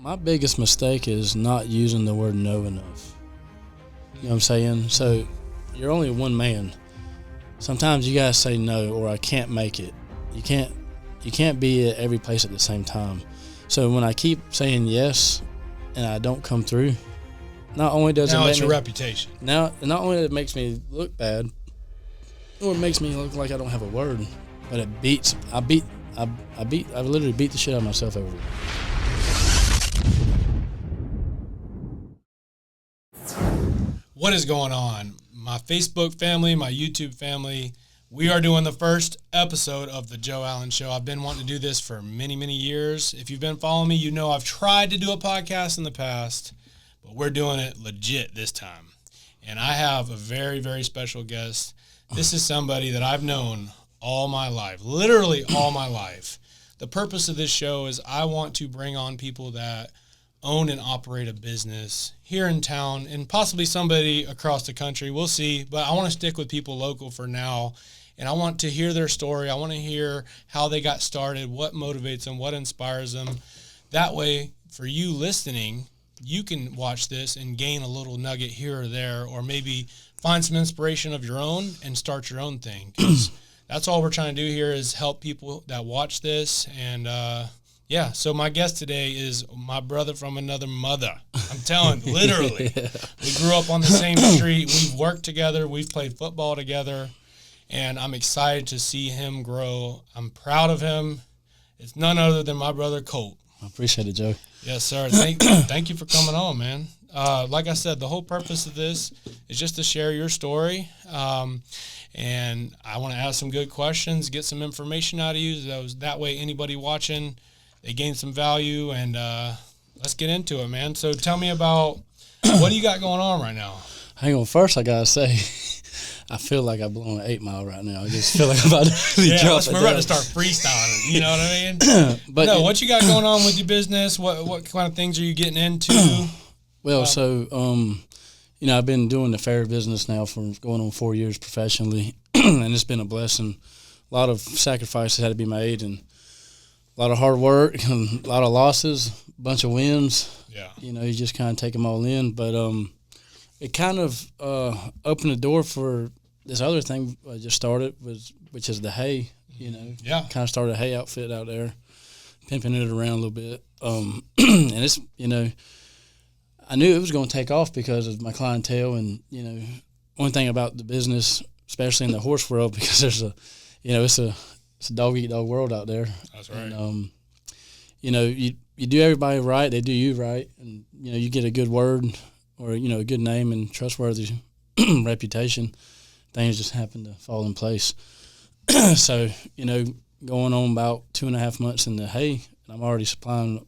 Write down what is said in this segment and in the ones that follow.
My biggest mistake is not using the word no enough. You know what I'm saying? So you're only one man. Sometimes you gotta say no, or I can't make it. You can't be at every place at the same time. So when I keep saying yes and I don't come through, not only does now it it's make your reputation. Not only does it makes me look bad, or it makes me look like I don't have a word, but it beats. I literally beat the shit out of myself every week. What is going on? My Facebook family, my YouTube family, we are doing the first episode of the Joe Allen Show. I've been wanting to do this for many, many years. If you've been following me, you know I've tried to do a podcast in the past, but we're doing it legit this time. And I have a very, very special guest. This is somebody that I've known all my life, literally all my life. The purpose of this show is I want to bring on people that own and operate a business here in town and possibly somebody across the country. We'll see, but I want to stick with people local for now. And I want to hear their story. I want to hear how they got started, what motivates them, what inspires them. That way, for you listening, you can watch this and gain a little nugget here or there, or maybe find some inspiration of your own and start your own thing. 'Cause that's all we're trying to do here is help people that watch this. And, so my guest today is my brother from another mother. I'm telling you, literally. Yeah. We grew up on the same street. We've worked together. We've played football together. And I'm excited to see him grow. I'm proud of him. It's none other than my brother, Colt. I appreciate it, Joe. Yes, sir. Thank you for coming on, man. Like I said, the whole purpose of this is just to share your story. And I want to ask some good questions, get some information out of you. That way anybody watching, they gain some value. And let's get into it, man. So tell me about what do you got going on right now? Hang on. First, I got to say, I feel like I'm blowing an 8 Mile right now. I just feel like I'm about to really drop it. We're about to start freestyling. You know what I mean? But no, what you got going on with your business? What kind of things are you getting into? Well, I've been doing the Ferrier business now for going on 4 years professionally, and it's been a blessing. A lot of sacrifices had to be made, and a lot of hard work, and a lot of losses, a bunch of wins. Yeah. You just kind of take them all in. But it kind of opened the door for this other thing I just started, which is the hay. Yeah. Kind of started a hay outfit out there, pimping it around a little bit. And it's, I knew it was going to take off because of my clientele, and one thing about the business, especially in the horse world, because there's it's a dog eat dog world out there. That's right. And, you do everybody right, they do you right, and you get a good word or a good name and trustworthy reputation. Things just happen to fall in place. So going on about 2.5 months in the hay, and I'm already supplying.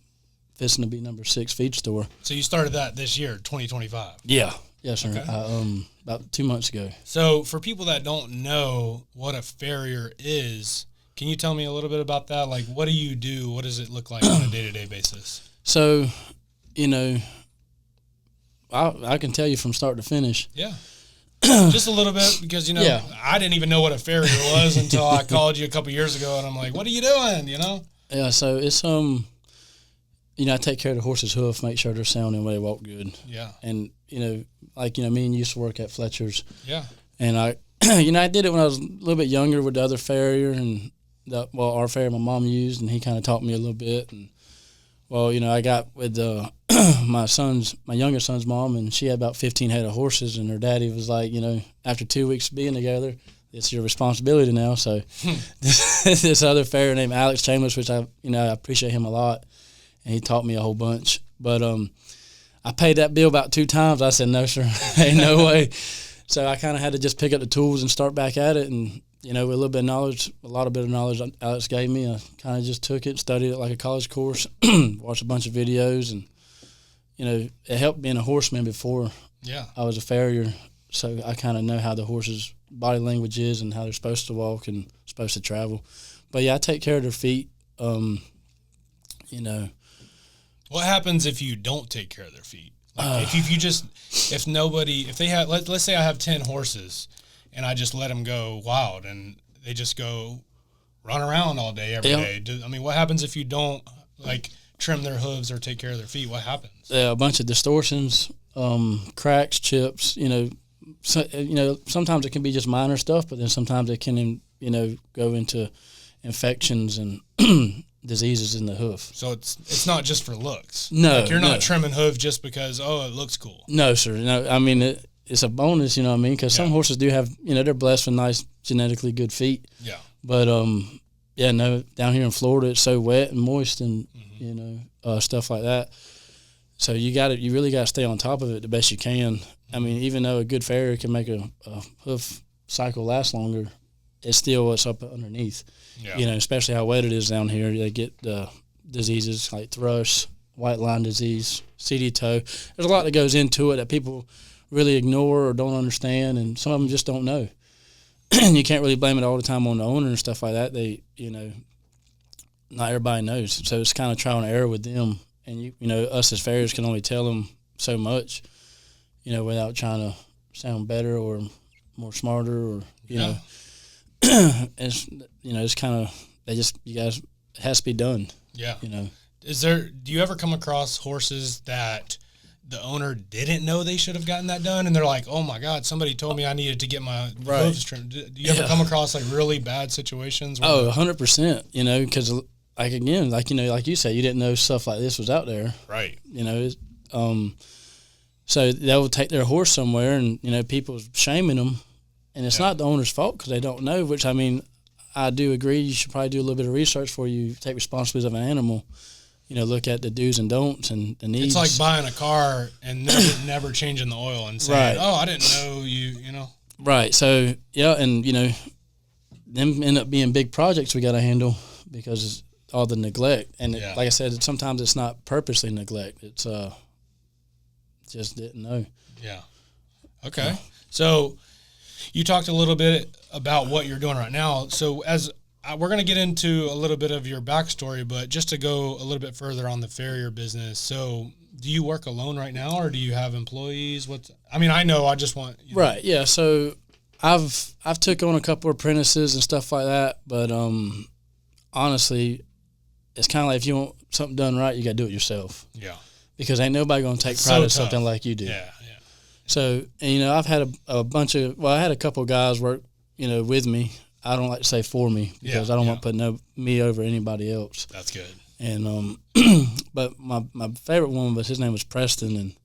Fixing to be number 6 feed store. So you started that this year, 2025? Yeah. Yes, sir. Okay. About 2 months ago. So for people that don't know what a farrier is, can you tell me a little bit about that? Like, what do you do? What does it look like on a day-to-day basis? So, I can tell you from start to finish. Yeah. Just a little bit because, Yeah. I didn't even know what a farrier was until I called you a couple years ago, and I'm like, what are you doing, Yeah, so it's, I take care of the horse's hoof, make sure they're sound and they walk good. Yeah. And, me and you used to work at Fletcher's. Yeah. And I did it when I was a little bit younger with the other farrier and our farrier my mom used, and he kind of taught me a little bit. And, I got with my younger son's mom, and she had about 15 head of horses, and her daddy was like, after 2 weeks being together, it's your responsibility now. So this other farrier named Alex Chambers, which I appreciate him a lot. And he taught me a whole bunch. But I paid that bill about 2 times. I said, no, sir, ain't no way. So I kind of had to just pick up the tools and start back at it. And, with a little bit of knowledge, Alex gave me, I kind of just took it, studied it like a college course, watched a bunch of videos. And, it helped being a horseman before I was a farrier. So I kind of know how the horse's body language is and how they're supposed to walk and supposed to travel. But, yeah, I take care of their feet, What happens if you don't take care of their feet? Like if they have, let's say I have 10 horses and I just let them go wild and they just go run around all day, every day. What happens if you don't, trim their hooves or take care of their feet, what happens? A bunch of distortions, cracks, chips. Sometimes it can be just minor stuff, but then sometimes it can go into infections and diseases in the hoof. So it's not just for looks. No, like you're not trimming hoof just because it looks cool. No, sir. No, I mean it's a bonus. You know what I mean? Because some horses do have they're blessed with nice genetically good feet. Yeah. But down here in Florida it's so wet and moist and stuff like that. So you really got to stay on top of it the best you can. I mean, even though a good farrier can make a hoof cycle last longer, it's still what's up underneath. Yeah. Especially how wet it is down here. They get diseases like thrush, white line disease, CD toe. There's a lot that goes into it that people really ignore or don't understand, and some of them just don't know. And you can't really blame it all the time on the owner and stuff like that. They, not everybody knows. So it's kind of trial and error with them. And, us as farriers can only tell them so much, without trying to sound better or more smarter or, it's kind of, it has to be done. Yeah. Do you ever come across horses that the owner didn't know they should have gotten that done, and they're like, "Oh my God, somebody told me I needed to get my hooves trimmed"? Do you ever come across like really bad situations? 100%. Because like you said, you didn't know stuff like this was out there, right? So they'll take their horse somewhere, and people shaming them, and it's not the owner's fault because they don't know. Which I do agree. You should probably do a little bit of research before you take responsibility of an animal. Look at the do's and don'ts and the needs. It's like buying a car and never changing the oil and saying, "Oh, I didn't know you." Right. So and them end up being big projects we got to handle because all the neglect. And like I said, sometimes it's not purposely neglect. It's just didn't know. Yeah. Okay. So you talked a little bit about what you're doing right now. So we're going to get into a little bit of your backstory, but just to go a little bit further on the farrier business. So do you work alone right now, or do you have employees? I know, I just want... Right, yeah. So I've took on a couple of apprentices and stuff like that, but honestly, it's kind of like if you want something done right, you got to do it yourself. Yeah. Because ain't nobody going to take pride in something like you do. Yeah. So, and, I've had I had a couple of guys work, with me. I don't like to say for me because I don't want to put me over anybody else. That's good. And but my favorite one his name was Preston, and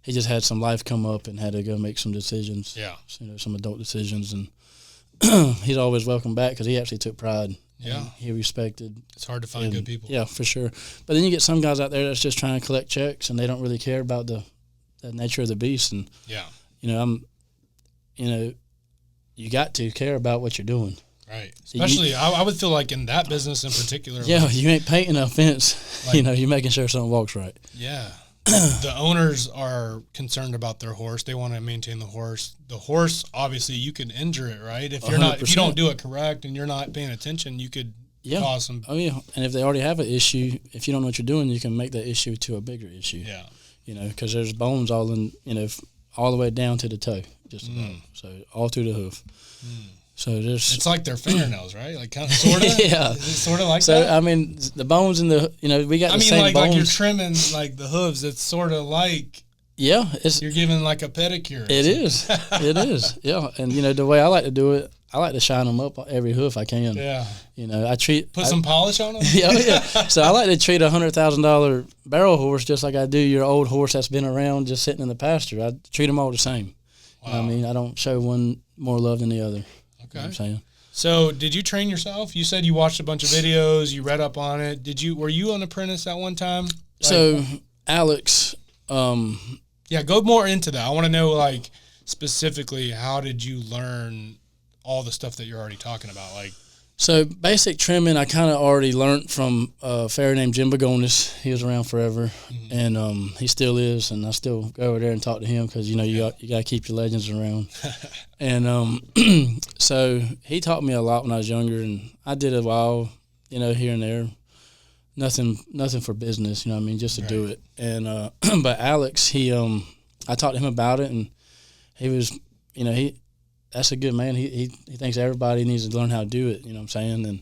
he just had some life come up and had to go make some decisions. Yeah. Some adult decisions, and he's always welcome back because he actually took pride. Yeah. He respected. It's hard to find good people. Yeah, for sure. But then you get some guys out there that's just trying to collect checks and they don't really care about the nature of the beast. And you got to care about what you're doing. Right. Especially, I would feel like in that business in particular. Yeah, you ain't painting a fence. You're making sure something walks right. Yeah. The owners are concerned about their horse. They want to maintain the horse. The horse, obviously, you can injure it, right? If you don't do it correct and you're not paying attention, you could cause some. Oh yeah. And if they already have an issue, if you don't know what you're doing, you can make that issue to a bigger issue. Yeah. Because there's bones all in, all the way down to the toe, just about. So all through the hoof. So it's like their fingernails, right? Like kind of, sort of. Yeah. Is it sort of like so, that? I mean, the bones in the we got the same bones. Like you're trimming like the hooves. It's sort of like you're giving like a pedicure. It is. It is. Yeah. And the way I like to do it, I like to shine them up on every hoof I can. Yeah. Put some polish on them. Yeah. So I like to treat $100,000 barrel horse just like I do your old horse that's been around just sitting in the pasture. I treat them all the same. Wow. I don't show one more love than the other. Okay. You know what I'm saying? So did you train yourself? You said you watched a bunch of videos, you read up on it. Were you an apprentice at one time? So Alex, go more into that. I want to know specifically how did you learn all the stuff that you're already talking about? So basic trimming, I kind of already learned from a farrier named Jim Bagonis. He was around forever, and he still is. And I still go over there and talk to him because you got to keep your legends around. And so he taught me a lot when I was younger, and I did a while, here and there. Nothing for business, just to do it. And but Alex, I talked to him about it, and he was, that's a good man. He thinks everybody needs to learn how to do it. You know what I'm saying? And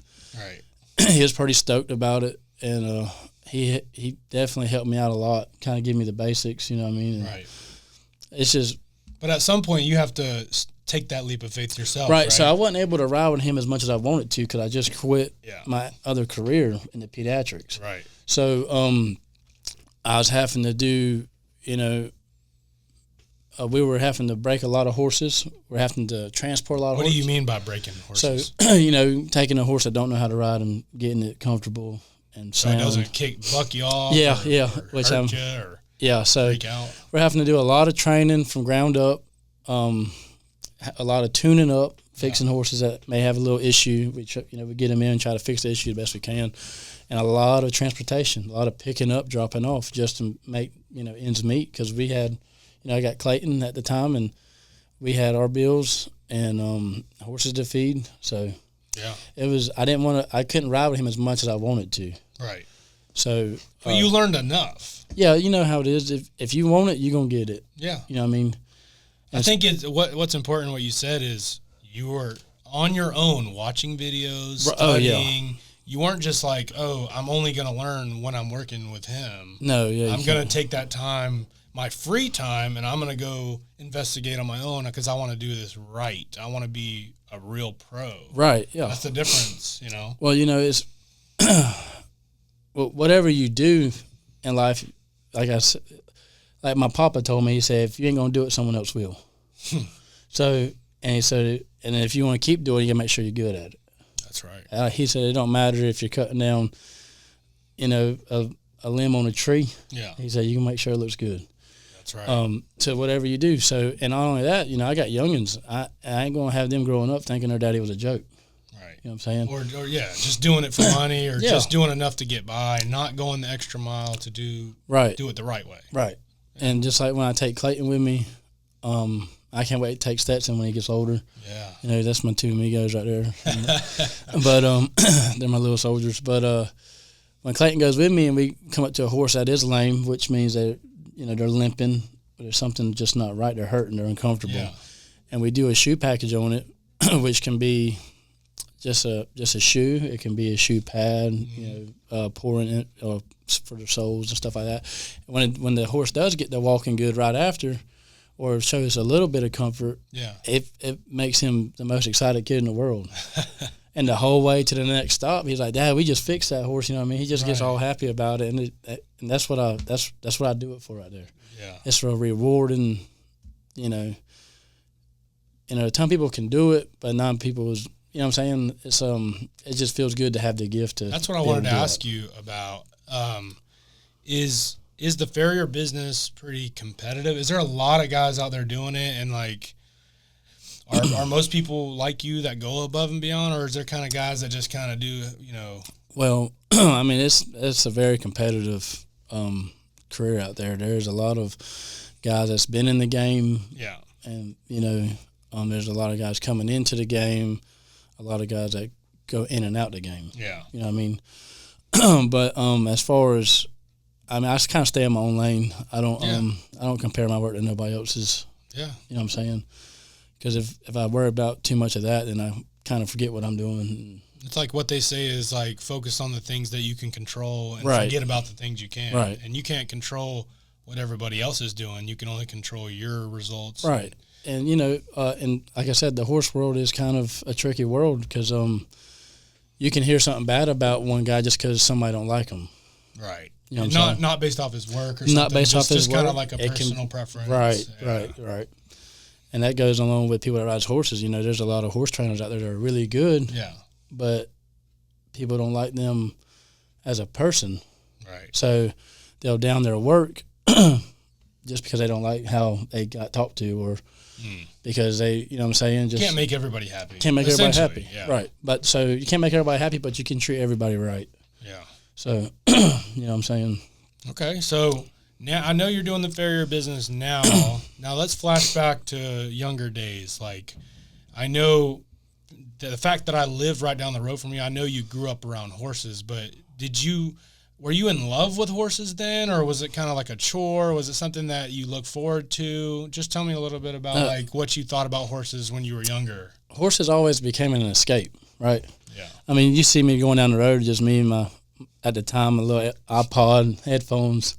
he was pretty stoked about it. And he definitely helped me out a lot, kind of give me the basics, you know what I mean? And right. it's just. But at some point, you have to take that leap of faith yourself. Right. So I wasn't able to ride with him as much as I wanted to because I just quit Yeah. my other career in the pediatrics. Right. So I was having to do, you know, we were having to break a lot of horses. We're having to transport a lot of horses. What do you mean by breaking horses? So, you know, taking a horse that don't know how to ride and getting it comfortable and So sound. it doesn't buck you off? Yeah, or, yeah. Or Which hurt you or yeah, so freak out? we're having to do a lot of training from ground up, a lot of tuning up, fixing horses that may have a little issue. We get them in and try to fix the issue the best we can, and a lot of transportation, a lot of picking up, dropping off, just to make ends meet. Because we had, I got Clayton at the time, and we had our bills and horses to feed. So yeah, it was. I couldn't ride with him as much as I wanted to. Right. So, but you learned enough. Yeah, you know how it is. If you want it, you're gonna get it. Yeah. You know what I mean? I think what's important. What you said is you were on your own, watching videos, studying. Oh, yeah. You weren't just like, oh, I'm only gonna learn when I'm working with him. No, yeah. I'm gonna take that time, my free time, and I'm gonna go investigate on my own because I want to do this right. I want to be a real pro. Right. Yeah. That's the difference, Well, it's well, whatever you do in life, like I said, like my papa told me, he said, if you ain't gonna do it, someone else will. So, and he said, and if you want to keep doing it, you gotta make sure you're good at it. That's right. He said it don't matter if you're cutting down, a limb on a tree. Yeah. He said you can make sure it looks good. That's right. To whatever you do. So, and not only that, I got youngins. I ain't gonna have them growing up thinking their daddy was a joke. Right. You know what I'm saying? Or yeah, just doing it for money or Yeah. just doing enough to get by, not going the extra mile to do it the right way. Right. Yeah. And just like when I take Clayton with me, I can't wait to take Stetson when he gets older. Yeah. That's my two amigos right there. But they're my little soldiers. But when Clayton goes with me and we come up to a horse that is lame, which means that they're limping, but there's something just not right. They're hurting. They're uncomfortable. Yeah. And we do a shoe package on it, which can be just a shoe. It can be a shoe pad, pouring it for the soles and stuff like that. When the horse does get to walking good right after, or shows a little bit of comfort, it makes him the most excited kid in the world. And the whole way to the next stop, he's like, "Dad, we just fixed that horse." You know what I mean? He just gets all happy about it, and that's what I do it for right there. Yeah, it's for rewarding. A ton of people can do it, but not people is. You know what I'm saying? It's it just feels good to have the gift to. That's what I wanted to ask you about. Is the farrier business pretty competitive? Is there a lot of guys out there doing it, and like, are most people like you that go above and beyond, or is there kind of guys that just kind of do, Well, I mean, it's a very competitive career out there. There's a lot of guys that's been in the game. Yeah. And there's a lot of guys coming into the game. A lot of guys that go in and out the game. Yeah. You know what I mean? But as far as, I kind of stay in my own lane. I don't compare my work to nobody else's. Yeah. You know what I'm saying? Because if I worry about too much of that, then I kind of forget what I'm doing. It's like what they say is like focus on the things that you can control and forget about the things you can't. Right. And you can't control what everybody else is doing. You can only control your results. Right. And, and like I said, the horse world is kind of a tricky world because you can hear something bad about one guy just because somebody don't like him. Right. You know what I'm saying? Not based off his work or something. Not based off his just work. Just kind of like a personal preference. Right. And that goes along with people that ride horses. There's a lot of horse trainers out there that are really good. Yeah. But people don't like them as a person. Right. So they'll down their work just because they don't like how they got talked to or because they, you know what I'm saying? Just can't make everybody happy. Can't make everybody happy. Yeah. Right. But so you can't make everybody happy, but you can treat everybody right. Yeah. So, you know what I'm saying? Okay. So now I know you're doing the farrier business now. Now let's flash back to younger days. Like I know the fact that I live right down the road from you, I know you grew up around horses, but were you in love with horses then, or was it kind of like a chore? Was it something that you look forward to? Just tell me a little bit about like what you thought about horses when you were younger. Horses always became an escape, right? Yeah. I mean, you see me going down the road, just me and at the time, a little iPod, headphones,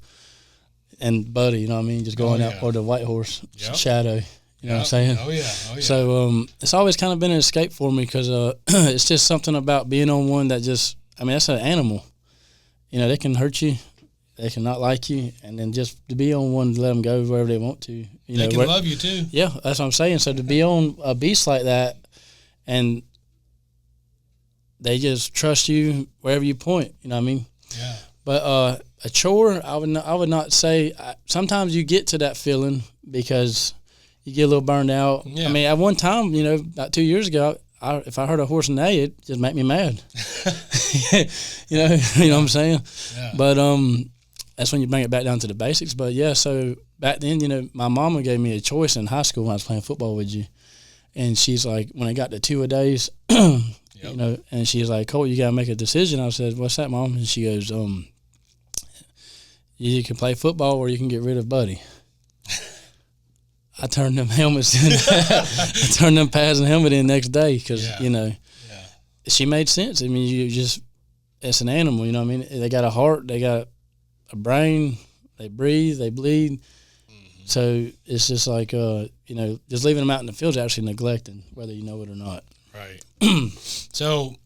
and Buddy, you know what I mean? Just going out, or the White Horse, Shadow, you know what I'm saying? Oh, yeah. So it's always kind of been an escape for me because it's just something about being on one that just, I mean, that's an animal. You know, they can hurt you. They can not like you. And then just to be on one, to let them go wherever they want to. They can love you, too. Yeah, that's what I'm saying. So to be on a beast like that, and they just trust you wherever you point, you know what I mean? Yeah. But a chore, I would not say. Sometimes you get to that feeling because you get a little burned out. Yeah. I mean, at one time, you know, about 2 years ago, if I heard a horse neigh, it just make me mad. you know what I'm saying? Yeah. But that's when you bring it back down to the basics. But yeah, so back then, you know, my mama gave me a choice in high school when I was playing football with you, and she's like, when I got to 2 a days. You know, and she's like, Colt, you got to make a decision. I said, what's that, Mom? And she goes, you can play football or you can get rid of Buddy. I turned them helmets in. I turned them pads and helmet in next day because, you know, she made sense. I mean, it's an animal, you know what I mean? They got a heart, they got a brain, they breathe, they bleed. Mm-hmm. So it's just like, you know, just leaving them out in the field is actually neglecting, whether you know it or not. Right. So,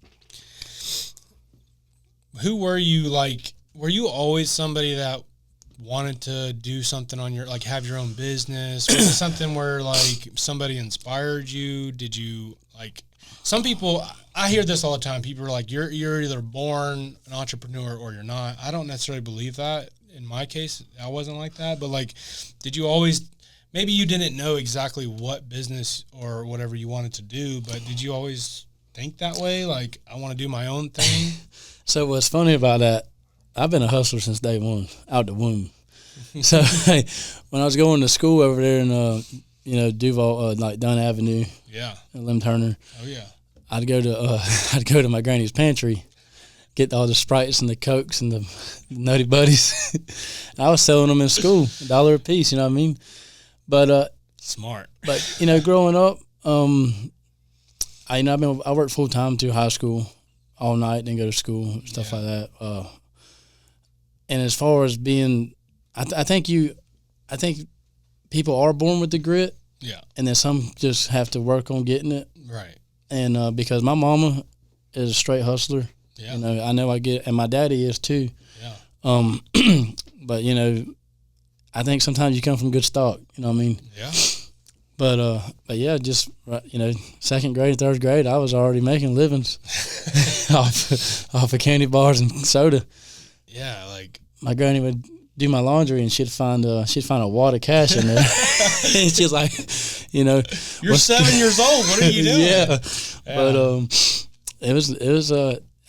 who were you like? Were you always somebody that wanted to do something on your, like, have your own business? Was it something where, like, somebody inspired you? Did you, like, some people, I hear this all the time. People are like, you're either born an entrepreneur or you're not. I don't necessarily believe that. In my case, I wasn't like that. But, like, did you always, maybe you didn't know exactly what business or whatever you wanted to do, but did you always think that way? Like, I want to do my own thing? So what's funny about that, I've been a hustler since day one, out the womb. So when I was going to school over there in, you know, Duval, like Dunn Avenue, Lim Turner. Oh yeah. I'd go to my granny's pantry, get all the Sprites and the Cokes and the Nutty Buddies. I was selling them in school, $1 a piece. You know what I mean? But smart. But you know, growing up, I worked full time through high school, all night, then go to school, stuff like that. And as far as being, I think people are born with the grit. Yeah. And then some just have to work on getting it. Right. And because my mama is a straight hustler. Yeah. You know, I know I get, and my daddy is too. Yeah. But you know, I think sometimes you come from good stock. You know what I mean? Yeah. But yeah, just, you know, 2nd grade, 3rd grade, I was already making livings off of candy bars and soda. Yeah, like my granny would do my laundry and she'd find a wad of cash in there. And she's like, you know, you're 7 years old. What are you doing? Yeah. But it was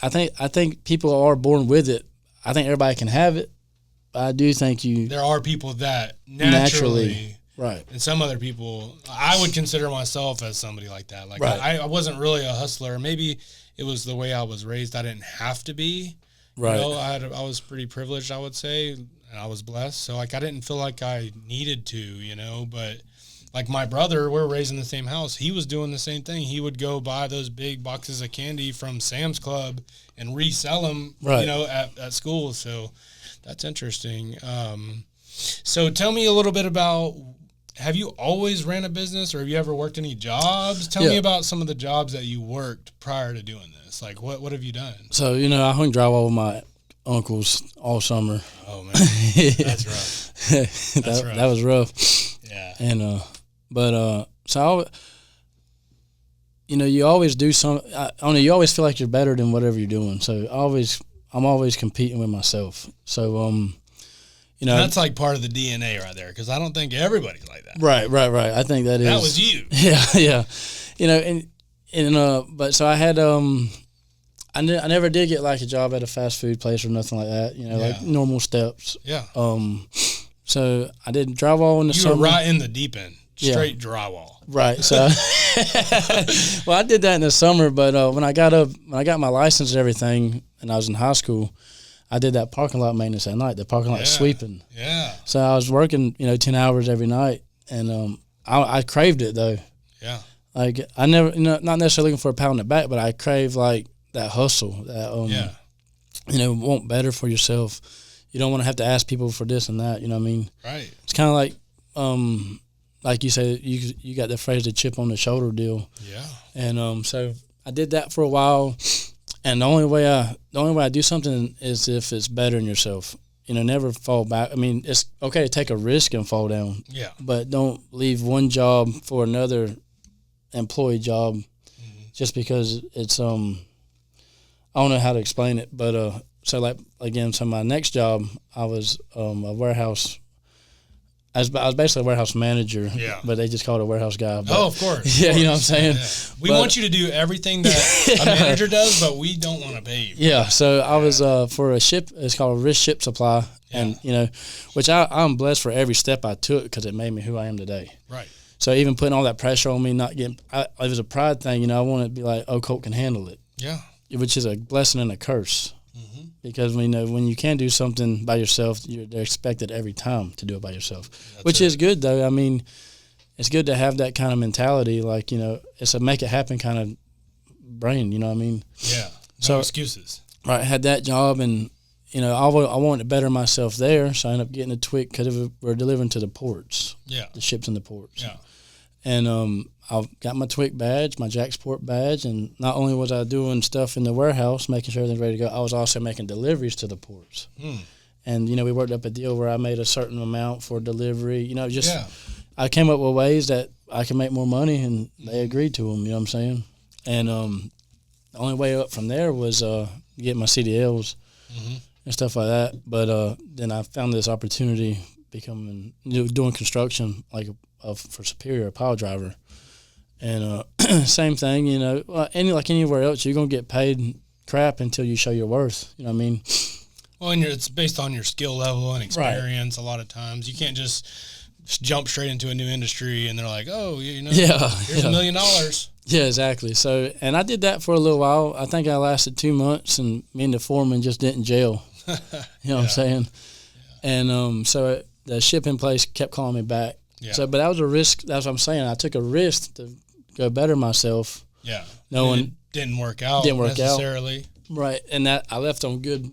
I think people are born with it. I think everybody can have it, but I do think there are people that naturally. Right. And some other people, I would consider myself as somebody like that. Like, right. I wasn't really a hustler. Maybe it was the way I was raised. I didn't have to be. Right. You know, I was pretty privileged, I would say, and I was blessed. So, like, I didn't feel like I needed to, you know. But, like, my brother, we're raised in the same house. He was doing the same thing. He would go buy those big boxes of candy from Sam's Club and resell them, right. you know, at school. So, that's interesting. So, tell me a little bit about, have you always ran a business or have you ever worked any jobs? Tell me about some of the jobs that you worked prior to doing this. Like, what have you done? So, you know, I hung drywall with my uncles all summer. Oh, man. That's rough. That was rough. Yeah. And, so, you know, you always do you always feel like you're better than whatever you're doing. So, I'm always competing with myself. So, you know, that's like part of the DNA right there, because I don't think everybody's like that. Right. I think that was you. Yeah. You know, and but so I had I never did get like a job at a fast food place or nothing like that. You know, like normal steps. Yeah. So I did drywall in the summer. You were right in the deep end, straight drywall. Right. So, well, I did that in the summer, but when I got my license and everything, and I was in high school, I did that parking lot maintenance at night, the parking lot sweeping. Yeah. So I was working, you know, 10 hours every night, and I craved it though. Yeah. Like I never, you know, not necessarily looking for a pat on the back, but I crave like that hustle. That want better for yourself. You don't want to have to ask people for this and that. You know what I mean? Right. It's kind of like you say, you got the phrase, the chip on the shoulder deal. Yeah. And so I did that for a while. And the only way I do something is if it's bettering yourself. Never fall back. I mean, it's okay to take a risk and fall down. Yeah. But don't leave one job for another employee job just because it's I don't know how to explain it, but so my next job I was a warehouse. I was basically a warehouse manager, but they just called it a warehouse guy. But, of course. Yeah, you know what I'm saying? Yeah. We want you to do everything that a manager does, but we don't want to pay you. Yeah, so I was for a ship, it's called a risk ship supply, and, which I'm blessed for every step I took because it made me who I am today. Right. So even putting all that pressure on me, it was a pride thing, I wanted to be like, oh, Colt can handle it. Yeah. Which is a blessing and a curse. Mm-hmm. Because when you can do something by yourself, they're expected every time to do it by yourself. Which is good, though. I mean, it's good to have that kind of mentality. Like, it's a make it happen kind of brain, you know what I mean? Yeah. No excuses. Right. I had that job, and, I wanted to better myself there, so I ended up getting a twig because we're delivering to the ports. Yeah. The ships in the ports. Yeah. And I got my TWIC badge, my JAXPort badge, and not only was I doing stuff in the warehouse, making sure everything's ready to go, I was also making deliveries to the ports. And, we worked up a deal where I made a certain amount for delivery. I came up with ways that I could make more money, and they agreed to them, you know what I'm saying? And the only way up from there was getting my CDLs and stuff like that. But then I found this opportunity doing construction, for Superior, a pile driver. And same thing, like anywhere else, you're going to get paid crap until you show your worth. You know what I mean? Well, and it's based on your skill level and experience. Right. A lot of times. You can't just jump straight into a new industry and they're like, oh, here's $1 million. Yeah, exactly. So, and I did that for a little while. I think I lasted 2 months, and me and the foreman just didn't gel. You know what I'm saying? Yeah. And so the shipping place kept calling me back. Yeah. So, but that was a risk. That's what I'm saying. I took a risk to go better myself. Yeah. It didn't work out necessarily. Right. And that I left on good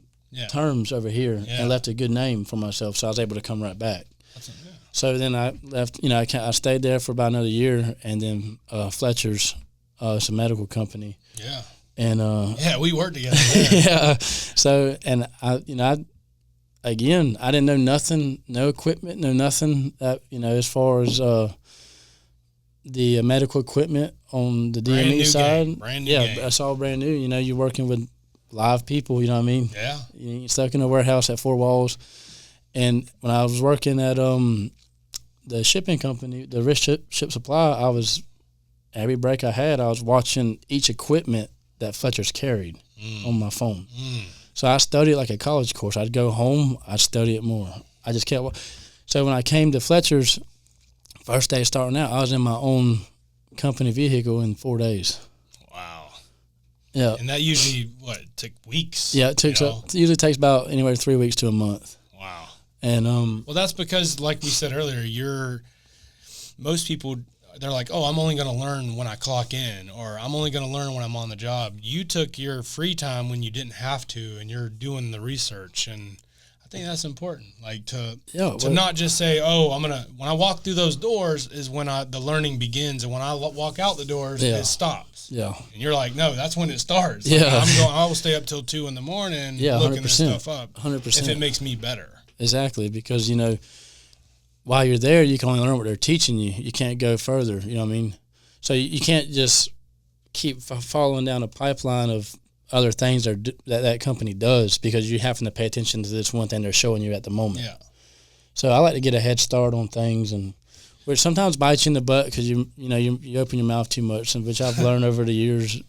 terms over here and left a good name for myself. So I was able to come right back. So then I left, I stayed there for about another year, and then Fletcher's, it's a medical company. Yeah. And we worked together. Yeah. So, and I didn't know nothing, no equipment, no nothing that, as far as the medical equipment on the DME side. Brand new game. That's all brand new. You're working with live people, you know what I mean? Yeah. You're stuck in a warehouse at four walls. And when I was working at the shipping company, the Risk Ship Supply, every break I had, I was watching each equipment that Fletcher's carried on my phone. So I studied it like a college course. I'd go home, I'd study it more. I just kept. So when I came to Fletcher's, first day starting out, I was in my own company vehicle in 4 days. Wow. Yeah. And that usually, took weeks? Yeah, it usually takes about anywhere 3 weeks to a month. Wow. And well, that's because, like we said earlier, most people, they're like, oh, I'm only going to learn when I clock in, or I'm only going to learn when I'm on the job. You took your free time when you didn't have to, and you're doing the research, and I think that's important. Like to not just say, oh, when I walk through those doors is when the learning begins, and when I walk out the doors, it stops. Yeah. And you're like, no, that's when it starts. Yeah. I will stay up till 2 a.m. looking this stuff up. 100%. If it makes me better. Exactly, because, while you're there, you can only learn what they're teaching you. You can't go further, you know what I mean? So you can't just keep following down a pipeline of other things that company does, because you're having to pay attention to this one thing they're showing you at the moment. Yeah. So I like to get a head start on things, and which sometimes bites you in the butt because you open your mouth too much, and which I've learned over the years,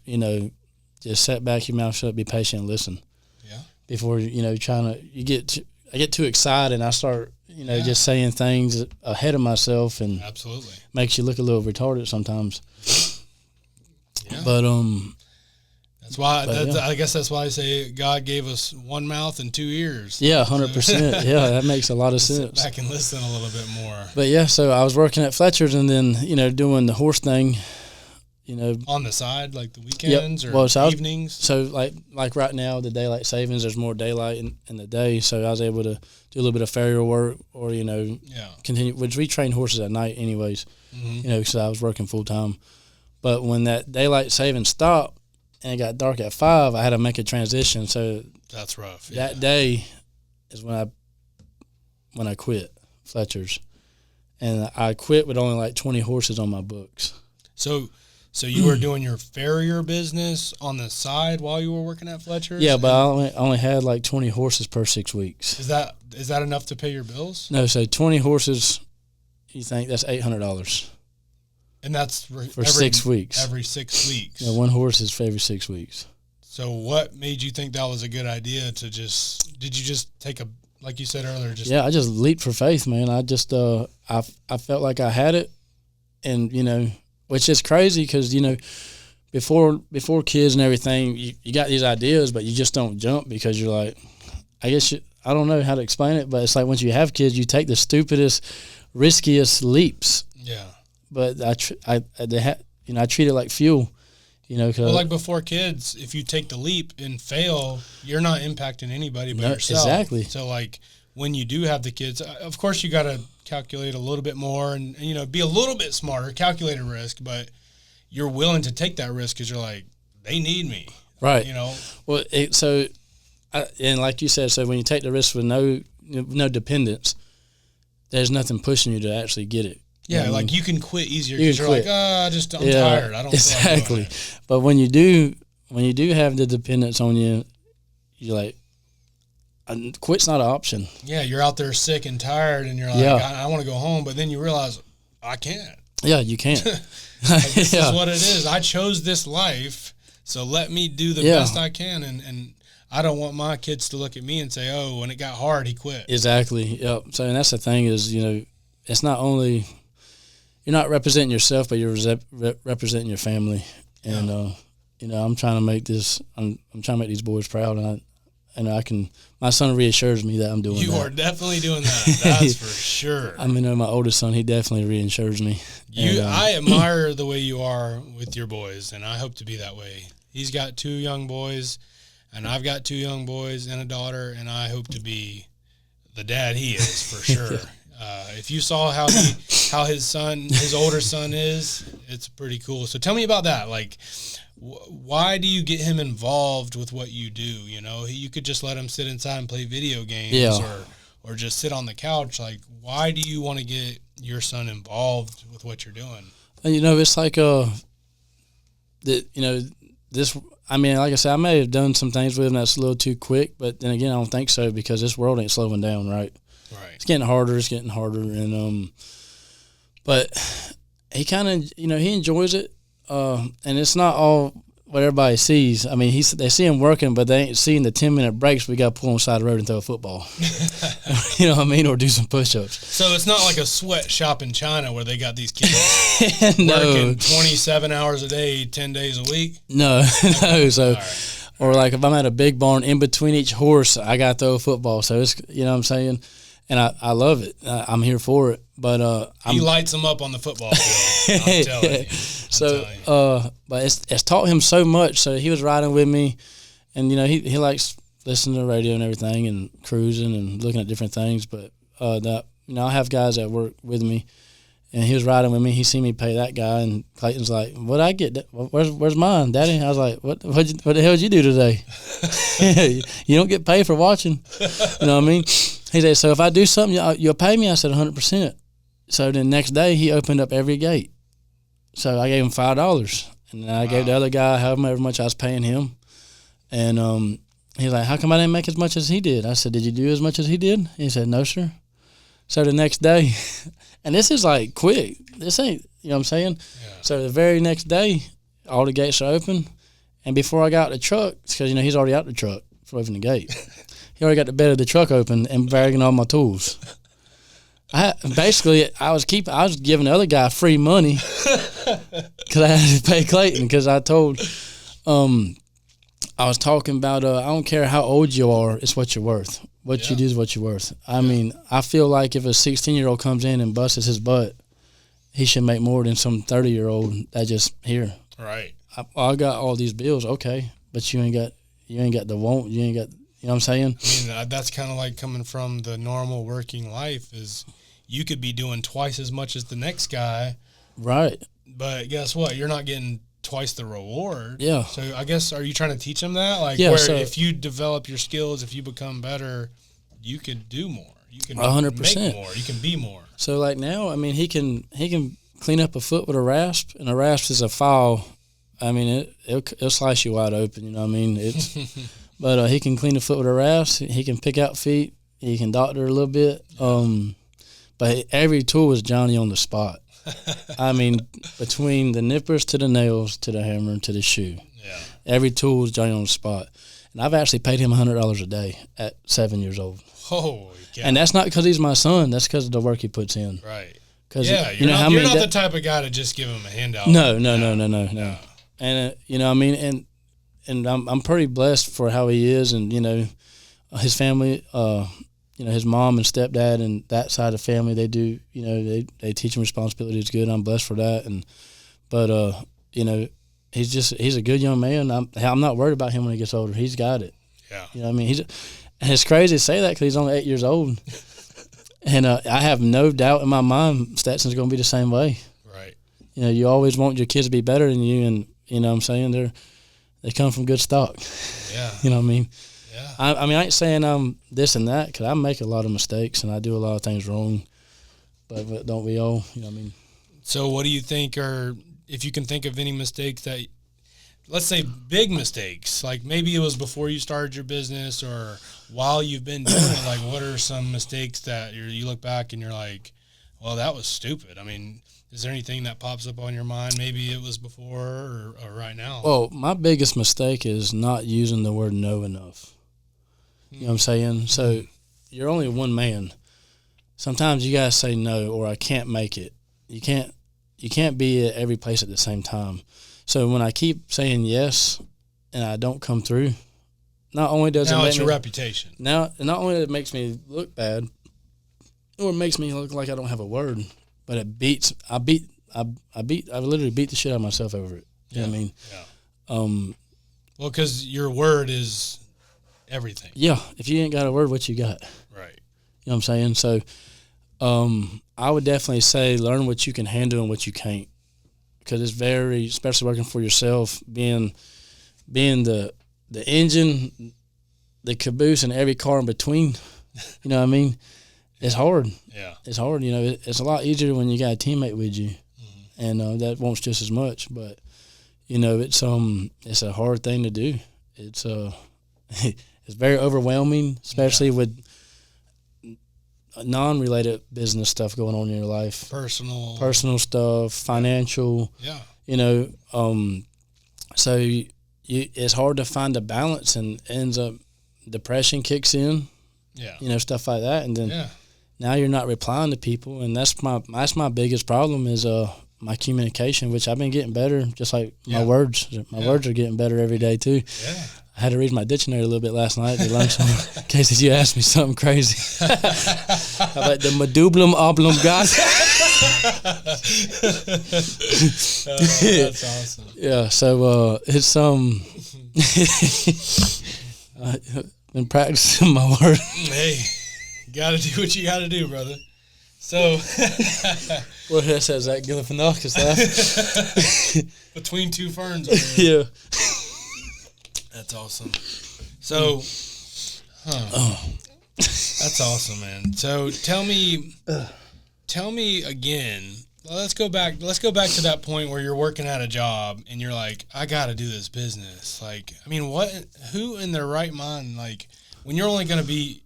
just set back your mouth shut, be patient, and listen. Yeah. Before I get too excited and I start, just saying things ahead of myself, and absolutely makes you look a little retarded sometimes. Yeah. But that's why I guess that's why I say God gave us one mouth and 2 ears. Yeah, 100%. Yeah, that makes a lot of sense. Sit back and listen a little bit more. But yeah, so I was working at Fletcher's, and then doing the horse thing. On the side, like the weekends or evenings? So like right now, the daylight savings, there's more daylight in the day, so I was able to do a little bit of farrier work or, continue, which we train horses at night anyways, because I was working full time. But when that daylight savings stopped and it got dark at 5, I had to make a transition. So that's rough. That day is when I quit Fletcher's. And I quit with only like 20 horses on my books. So you were doing your farrier business on the side while you were working at Fletcher's? Yeah, but I only had like 20 horses per 6 weeks. Is that enough to pay your bills? No, so 20 horses, you think that's $800. And that's for 6 weeks. Every 6 weeks. Yeah, one horse is for every 6 weeks. So what made you think that was a good idea to did you just take like you said earlier, I just leaped for faith, man. I just, I felt like I had it, and, which is crazy because, before kids and everything, you got these ideas, but you just don't jump because you're like, I don't know how to explain it, but it's like once you have kids, you take the stupidest, riskiest leaps. Yeah. But I treat it like fuel, Well, like before kids, if you take the leap and fail, you're not impacting anybody but yourself. Exactly. So, like, when you do have the kids, of course you got to calculate a little bit more and be a little bit smarter, calculate a risk, but you're willing to take that risk because you're like, they need me. Right. Well, and like you said, so when you take the risk with no dependence, there's nothing pushing you to actually get it. Yeah, like you can quit easier because you're like, I'm tired. I don't exactly. Feel like but when you do have the dependence on you, you're like, quit's not an option. Yeah, you're out there sick and tired, and you're like, I want to go home, but then you realize I can't. Yeah, you can't. This is what it is. I chose this life, so let me do the best I can, and I don't want my kids to look at me and say, oh, when it got hard, he quit. Exactly. Yep. So, and that's the thing is, it's not only you're not representing yourself, but you're representing your family. And I'm trying to make I'm trying to make these boys proud, and I can. My son reassures me that I'm doing. You that. are definitely doing that. That's for sure. I mean, my oldest son, he definitely reassures me. I admire the way you are with your boys, and I hope to be that way. He's got 2 young boys, and I've got 2 young boys and a daughter, and I hope to be the dad he is for sure. If you saw how his older son is, it's pretty cool. So tell me about that. Like, why do you get him involved with what you do? You could just let him sit inside and play video games or just sit on the couch. Like, why do you want to get your son involved with what you're doing? It's like, this, I mean, like I said, I may have done some things with him that's a little too quick, but then again, I don't think so because this world ain't slowing down, right? Right. It's getting harder, and but he kind of, he enjoys it, and it's not all what everybody sees. I mean, they see him working, but they ain't seeing the 10-minute breaks. We got to pull him side of the road and throw a football, you know what I mean, or do some push-ups. So it's not like a sweatshop in China where they got these kids No. working 27 hours a day, 10 days a week. No, no. So. Right. Or like if I'm at a big barn, in between each horse, I got to throw a football. So it's, what I'm saying? And I love it. I'm here for it. But he lights them up on the football field. I'm telling you. But it's taught him so much. So he was riding with me, and he likes listening to the radio and everything, and cruising and looking at different things. But I have guys that work with me, and he was riding with me. He seen me pay that guy, and Clayton's like, "What'd I get? Where's mine, Daddy?" I was like, "What the hell did you do today? You don't get paid for watching." You know what I mean? He said, "So if I do something, you'll pay me?" I said, 100%. So the next day, he opened up every gate. So I gave him $5, and then I gave the other guy however much I was paying him. And he's like, "How come I didn't make as much as he did?" I said, "Did you do as much as he did?" He said, "No, sir." So the next day, and this is like quick. This ain't, you know what I'm saying? Yeah. So the very next day, all the gates are open. And before I got out the truck, because, he's already out the truck for opening the gate. He already got the bed of the truck open and bagging all my tools. I was giving the other guy free money because I had to pay Clayton because I was talking about, I don't care how old you are, it's what you're worth. What you do is what you're worth. I mean, I feel like if a 16-year-old comes in and busts his butt, he should make more than some 30-year-old that just here. Right. I got all these bills, okay, but you ain't got the want, you ain't got, you know what I'm saying? I mean, that's kind of like coming from the normal working life is you could be doing twice as much as the next guy. Right. But guess what? You're not getting twice the reward. Yeah. So I guess, are you trying to teach them that? Like, yeah, where so, if you develop your skills, if you become better, you could do more. You can 100%. make more. You can be more. So like now, I mean, he can clean up a foot with a rasp, and a rasp is a file. I mean, it'll slice you wide open. You know what I mean? It's but he can clean the foot with a rasp. He can pick out feet. He can doctor a little bit. But every tool is Johnny on the spot. I mean, between the nippers to the nails to the hammer to the shoe, every tool is Johnny on the spot. And I've actually paid him $100 a day at 7 years old. Holy cow. And that's not because he's my son. That's because of the work he puts in. Right. Yeah, you're not the type of guy to just give him a handout. No. And you know, I mean, and I'm pretty blessed for how he is, and you know, his family. You know, his mom and stepdad and that side of the family, they do, you know, they teach him responsibility is good. I'm blessed for that. But you know, he's a good young man. I'm not worried about him when he gets older. He's got it. Yeah. You know what I mean? And it's crazy to say that because he's only 8 years old. And I have no doubt in my mind Stetson's going to be the same way. Right. You know, you always want your kids to be better than you, and you know what I'm saying? They come from good stock. Yeah. You know what I mean? Yeah. I mean, I ain't saying I'm this and that because I make a lot of mistakes and I do a lot of things wrong, but don't we all? You know what I mean? So what do you think are, if you can think of any mistakes that, let's say big mistakes, like maybe it was before you started your business or while you've been doing it, like what are some mistakes that you look back and you're like, well, that was stupid. I mean, is there anything that pops up on your mind? Maybe it was before or right now. Well, my biggest mistake is not using the word no enough. You know what I'm saying? So you're only one man. Sometimes you gotta say no, or I can't make it. You can't be at every place at the same time. So when I keep saying yes and I don't come through, not only does now it it's your reputation. Not only does it makes me look bad, or it makes me look like I don't have a word, but it beats. I literally beat the shit out of myself over it. You know what I mean? Yeah. Well, because your word is everything. Yeah. If you ain't got a word, what you got? Right. You know what I'm saying? So, I would definitely say learn what you can handle and what you can't, because it's very, especially working for yourself, being the engine, the caboose, and every car in between. You know what I mean? It's hard. Yeah. It's hard. You know, it's a lot easier when you got a teammate with you, and that wants just as much. But you know, it's a hard thing to do. It's it's very overwhelming, especially with non-related business stuff going on in your life, personal stuff, financial. Yeah. You know, so it's hard to find a balance, and ends up depression kicks in. Yeah. You know, stuff like that, and then now you're not replying to people, and that's my biggest problem is my communication, which I've been getting better, just like my words. My words are getting better every day too. Yeah. I had to read my dictionary a little bit last night to learn something in case you asked me something crazy. How about the medullum oblongata? That's awesome. Yeah, so it's been practicing my word. Hey, you gotta do what you gotta do, brother. So well, that says that Galifianakis laugh. Between two ferns. Yeah. That's awesome. So, that's awesome, man. So tell me again. Let's go back to that point where you're working at a job and you're like, I got to do this business. Like, I mean, who in their right mind, like, when you're only going to be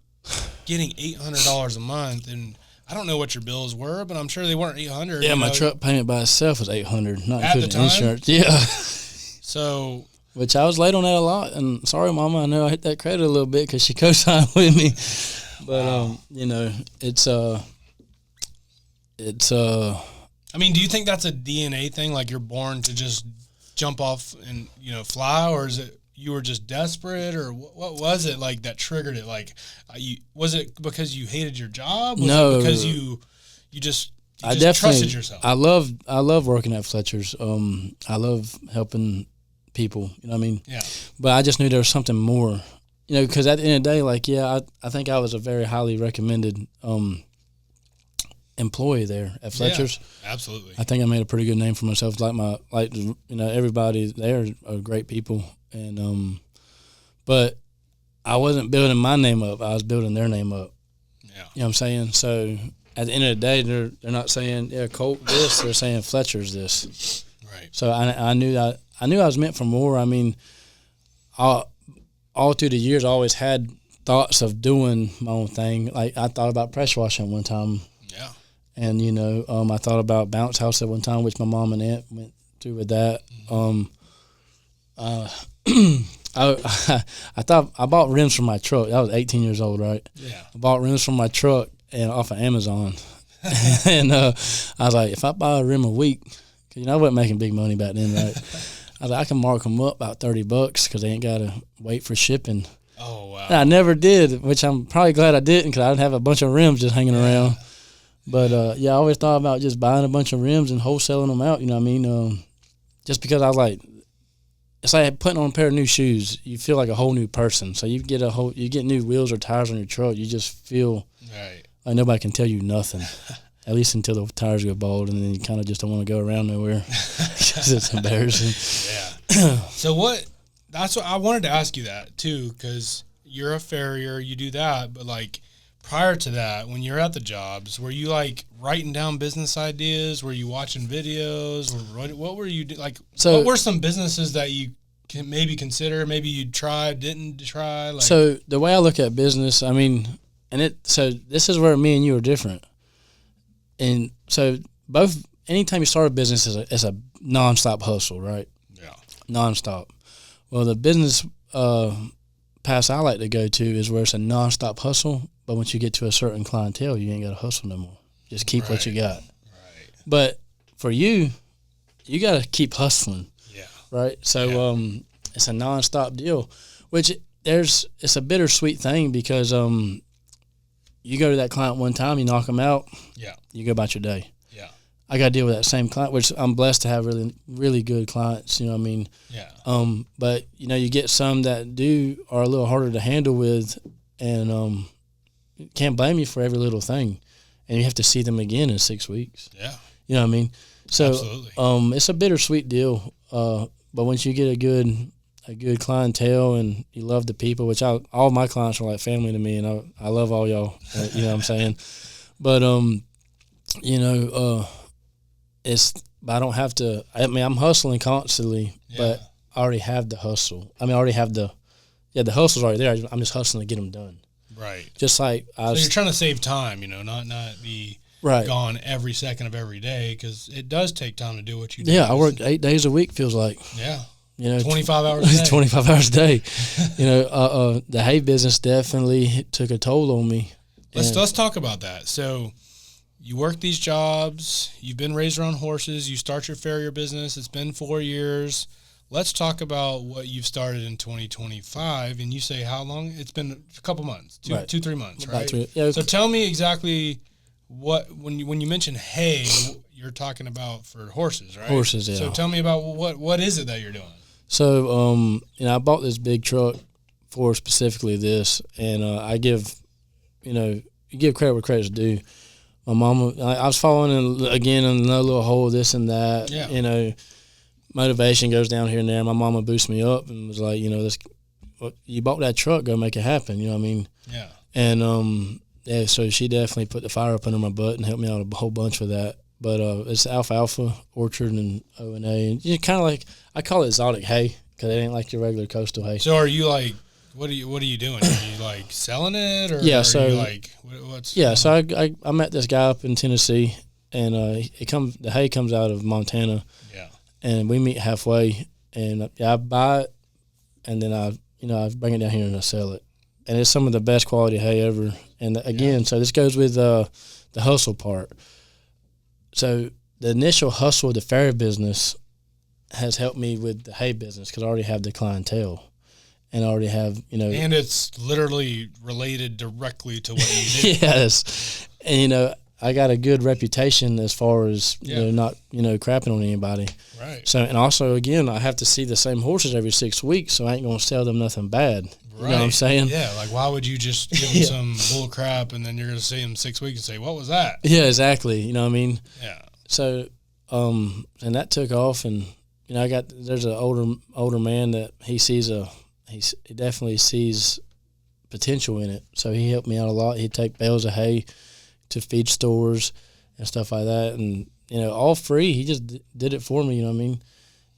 getting $800 a month, and I don't know what your bills were, but I'm sure they weren't $800. Yeah, my truck payment by itself was $800, not at including the time? insurance. Yeah. So. Which I was late on that a lot, and sorry, Mama, I know I hit that credit a little bit because she co-signed with me, but you know, it's. I mean, do you think that's a DNA thing? Like you're born to just jump off and fly, or is it you were just desperate, or what was it like that triggered it? Like, was it because you hated your job? Was No. it because you just You just trusted yourself. I love working at Fletcher's. I love helping people. You know what I mean? Yeah. But I just knew there was something more. You know, because at the end of the day, like, yeah, I think I was a very highly recommended employee there at Fletcher's. Yeah, absolutely. I think I made a pretty good name for myself. Everybody there are great people, and but I wasn't building my name up. I was building their name up. Yeah. You know what I'm saying? So at the end of the day, they're not saying, yeah, Colt this. They're saying Fletcher's this. Right. So I knew I was meant for more. I mean, all through the years, I always had thoughts of doing my own thing. Like, I thought about pressure washing one time. Yeah. And, I thought about bounce house at one time, which my mom and aunt went through with that. I thought I bought rims for my truck. I was 18 years old, right? Yeah. I bought rims for my truck and off of Amazon. And I was like, if I buy a rim a week, because, I wasn't making big money back then, right? I was like, I can mark them up about $30 because they ain't got to wait for shipping. Oh, wow. And I never did, which I'm probably glad I didn't because I'd have a bunch of rims just hanging around. But, I always thought about just buying a bunch of rims and wholesaling them out, you know what I mean? Just because I was like, it's like putting on a pair of new shoes. You feel like a whole new person. So you get new wheels or tires on your truck. You just feel like nobody can tell you nothing, at least until the tires go bald, and then you kind of just don't want to go around nowhere because it's embarrassing. Yeah. So that's what I wanted to ask you that too, because you're a farrier, you do that, but like prior to that, when you're at the jobs, were you like writing down business ideas? Were you watching videos? What were you like? So, what were some businesses that you can maybe consider? Maybe you didn't try? Like, so the way I look at business, I mean, so this is where me and you are different. And so anytime you start a business, it's a nonstop hustle, right? Yeah. Nonstop. Well, the business path I like to go to is where it's a nonstop hustle, but once you get to a certain clientele, you ain't got to hustle no more. Just keep what you got. Right. But for you got to keep hustling. Yeah. Right? So it's a nonstop deal, which it's a bittersweet thing because you go to that client one time, you knock them out, you go about your day. Yeah. I got to deal with that same client, which I'm blessed to have really, really good clients, you know what I mean? Yeah. But, you get some that are a little harder to handle with, and can't blame you for every little thing. And you have to see them again in 6 weeks. Yeah. You know what I mean? So absolutely. It's a bittersweet deal. But once you get a good clientele and you love the people, which all my clients are like family to me, and I love all y'all. You know what I'm saying? But I don't have to. I mean, I'm hustling constantly, but I already have the hustle. I mean, I already have the hustle's already there. I'm just hustling to get them done. Right. Just like so you're trying to save time, not be gone every second of every day, because it does take time to do what you do. Yeah, I work 8 days a week. Feels like. Yeah. 25 hours a day. 25 hours a day. The hay business definitely took a toll on me. Let's talk about that. So you work these jobs, you've been raised around horses, you start your farrier business, it's been 4 years. Let's talk about what you've started in 2025, and you say how long? It's been a couple months, 2-3 months, right? So tell me exactly when you mention hay, you're talking about for horses, right? Horses, yeah. So tell me about what is it that you're doing? So, I bought this big truck for specifically this, and I give, you give credit where credit's due. My mama, I was falling in another little hole, this and that. Yeah. Motivation goes down here and there. My mama boosted me up and was like, you bought that truck, go make it happen. You know what I mean? Yeah. And so she definitely put the fire up under my butt and helped me out a whole bunch with that. But it's alfalfa, orchard, and O&A. And you kind of like, I call it exotic hay because it ain't like your regular coastal hay. So are you like, what are you doing? Are you like selling it, or yeah? So are you like, what's? Yeah. So I met this guy up in Tennessee, and the hay comes out of Montana. Yeah. And we meet halfway, and I buy it, and then I bring it down here and I sell it, and it's some of the best quality hay ever. And again, so this goes with the hustle part. So the initial hustle of the farrier business has helped me with the hay business because I already have the clientele, and I already have And it's literally related directly to what you do. Yes, and I got a good reputation as far as not crapping on anybody. Right. So, and also again, I have to see the same horses every 6 weeks, so I ain't gonna sell them nothing bad. You know what I'm saying? Yeah. Like, why would you just give them some bull crap and then you're gonna see them 6 weeks and say, "What was that?" Yeah, exactly. You know what I mean? Yeah. So, and that took off, and there's an older man that he definitely sees potential in it. So he helped me out a lot. He'd take bales of hay to feed stores and stuff like that, and all free. He just did it for me. You know what I mean?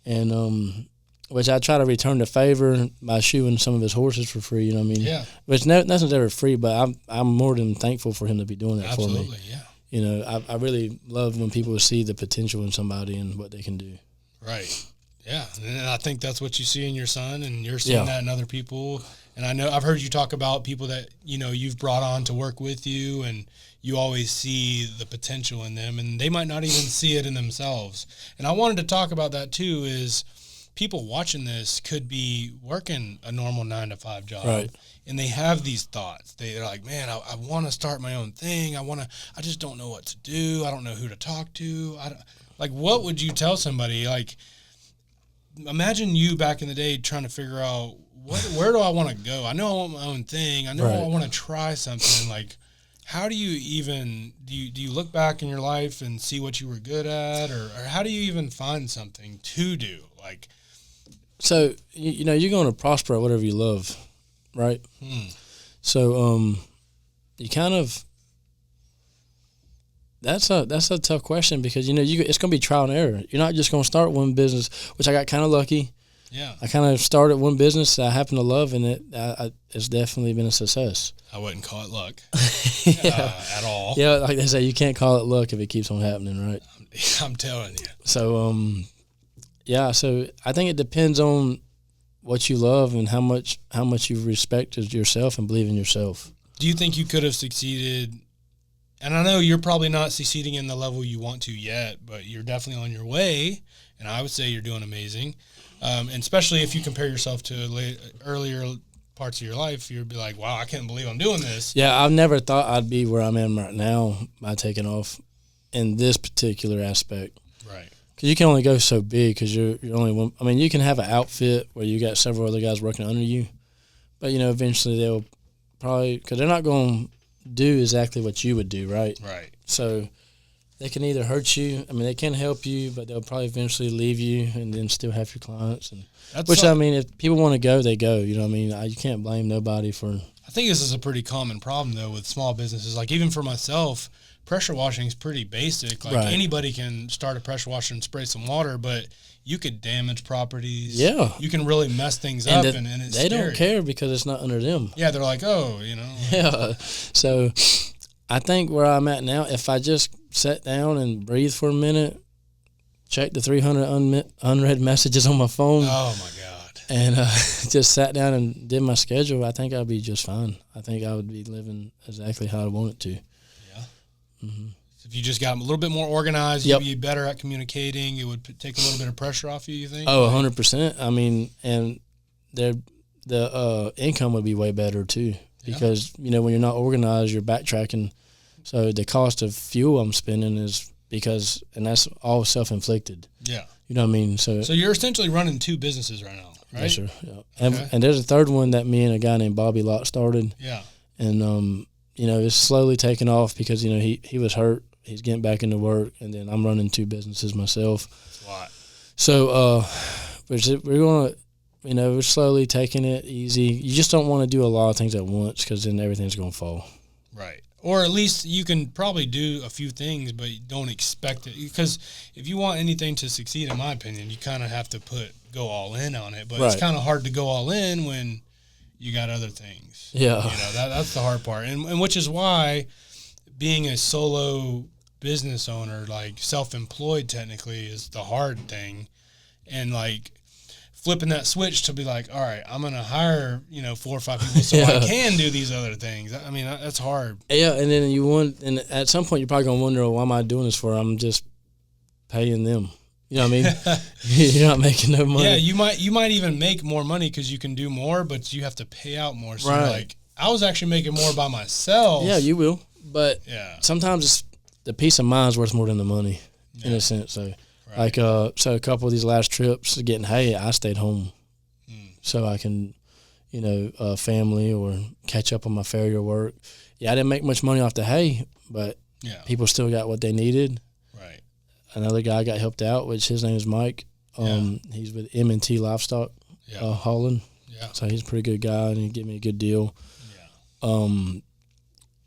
And which I try to return the favor by shoeing some of his horses for free. You know what I mean? Yeah. Which nothing's ever free, but I'm more than thankful for him to be doing that for me. Absolutely, yeah. I really love when people see the potential in somebody and what they can do. Right. Yeah, and I think that's what you see in your son, and you're seeing that in other people. And I know I've heard you talk about people that you've brought on to work with you, and you always see the potential in them, and they might not even see it in themselves. And I wanted to talk about that too. Is people watching this could be working a normal 9-to-5 job, right, and they have these thoughts. They're like, man, I want to start my own thing. I just don't know what to do. I don't know who to talk to. What would you tell somebody? Like, imagine you back in the day trying to figure out where do I want to go? I know I want my own thing. I know I want to try something. Like, how do you even do you look back in your life and see what you were good at, or how do you even find something to do? Like, so you're going to prosper at whatever you love, right? So you kind of that's a tough question because it's going to be trial and error. You're not just going to start one business, which I got kind of lucky. Yeah, I kind of started one business that I happen to love, and it's definitely been a success. I wouldn't call it luck at all. Yeah, like they say, you can't call it luck if it keeps on happening, right? I'm telling you. So so I think it depends on what you love and how much you respect yourself and believe in yourself. Do you think you could have succeeded? And I know you're probably not succeeding in the level you want to yet, but you're definitely on your way, and I would say you're doing amazing. And especially if you compare yourself to earlier parts of your life, you'd be like, wow, I can't believe I'm doing this. Yeah, I've never thought I'd be where I'm at right now by taking off in this particular aspect. Right. Because you can only go so big because you're only one. I mean, you can have an outfit where you got several other guys working under you, but, eventually they'll probably – because they're not going to do exactly what you would do, right? Right. So they can either hurt you. I mean, they can help you, but they'll probably eventually leave you and then still have your clients. And I mean, if people want to go, they go. You know what I mean? You can't blame nobody for. I think this is a pretty common problem though with small businesses. Like even for myself, pressure washing is pretty basic. Like anybody can start a pressure washer and spray some water, but you could damage properties. Yeah. You can really mess things up, and it's they scary. don't care because it's not under them. Yeah, they're like, oh, Yeah. So I think where I'm at now, if I just sat down and breathe for a minute, check the 300 unread messages on my phone. Oh, my God. And just sat down and did my schedule, I think I'd be just fine. I think I would be living exactly how I want it to. Yeah. Mm-hmm. If you just got a little bit more organized, you'd be better at communicating. It would take a little bit of pressure off you think? Oh, 100%. I mean, and the income would be way better, too. Because, when you're not organized, you're backtracking. So the cost of fuel I'm spending is because – and that's all self-inflicted. Yeah. You know what I mean? So you're essentially running two businesses right now, right? Yes, sir. Yeah. And there's a third one that me and a guy named Bobby Lott started. Yeah. And, it's slowly taking off because, he was hurt. He's getting back into work. And then I'm running two businesses myself. That's a lot. So we're going to – we're slowly taking it easy. You just don't want to do a lot of things at once because then everything's going to fall. Right. Or at least you can probably do a few things, but you don't expect it. Because if you want anything to succeed, in my opinion, you kind of have to go all in on it. But it's kind of hard to go all in when you got other things. Yeah. That's the hard part. And which is why being a solo business owner, like self-employed technically, is the hard thing. And like flipping that switch to be like, all right, I'm going to hire, 4 or 5 people so I can do these other things. I mean, that's hard. Yeah, and then and at some point you're probably going to wonder, why am I doing this for? I'm just paying them. You know what I mean? You're not making no money. Yeah, you might even make more money because you can do more, but you have to pay out more. So like, I was actually making more by myself. Yeah, you will. But sometimes the peace of mind is worth more than the money in a sense. So, so a couple of these last trips getting hay, I stayed home so I can, family or catch up on my Ferrier work. Yeah, I didn't make much money off the hay, but people still got what they needed. Right. Another guy got helped out, which his name is Mike. He's with M&T Livestock hauling. Yeah. So he's a pretty good guy, and he gave me a good deal. Yeah.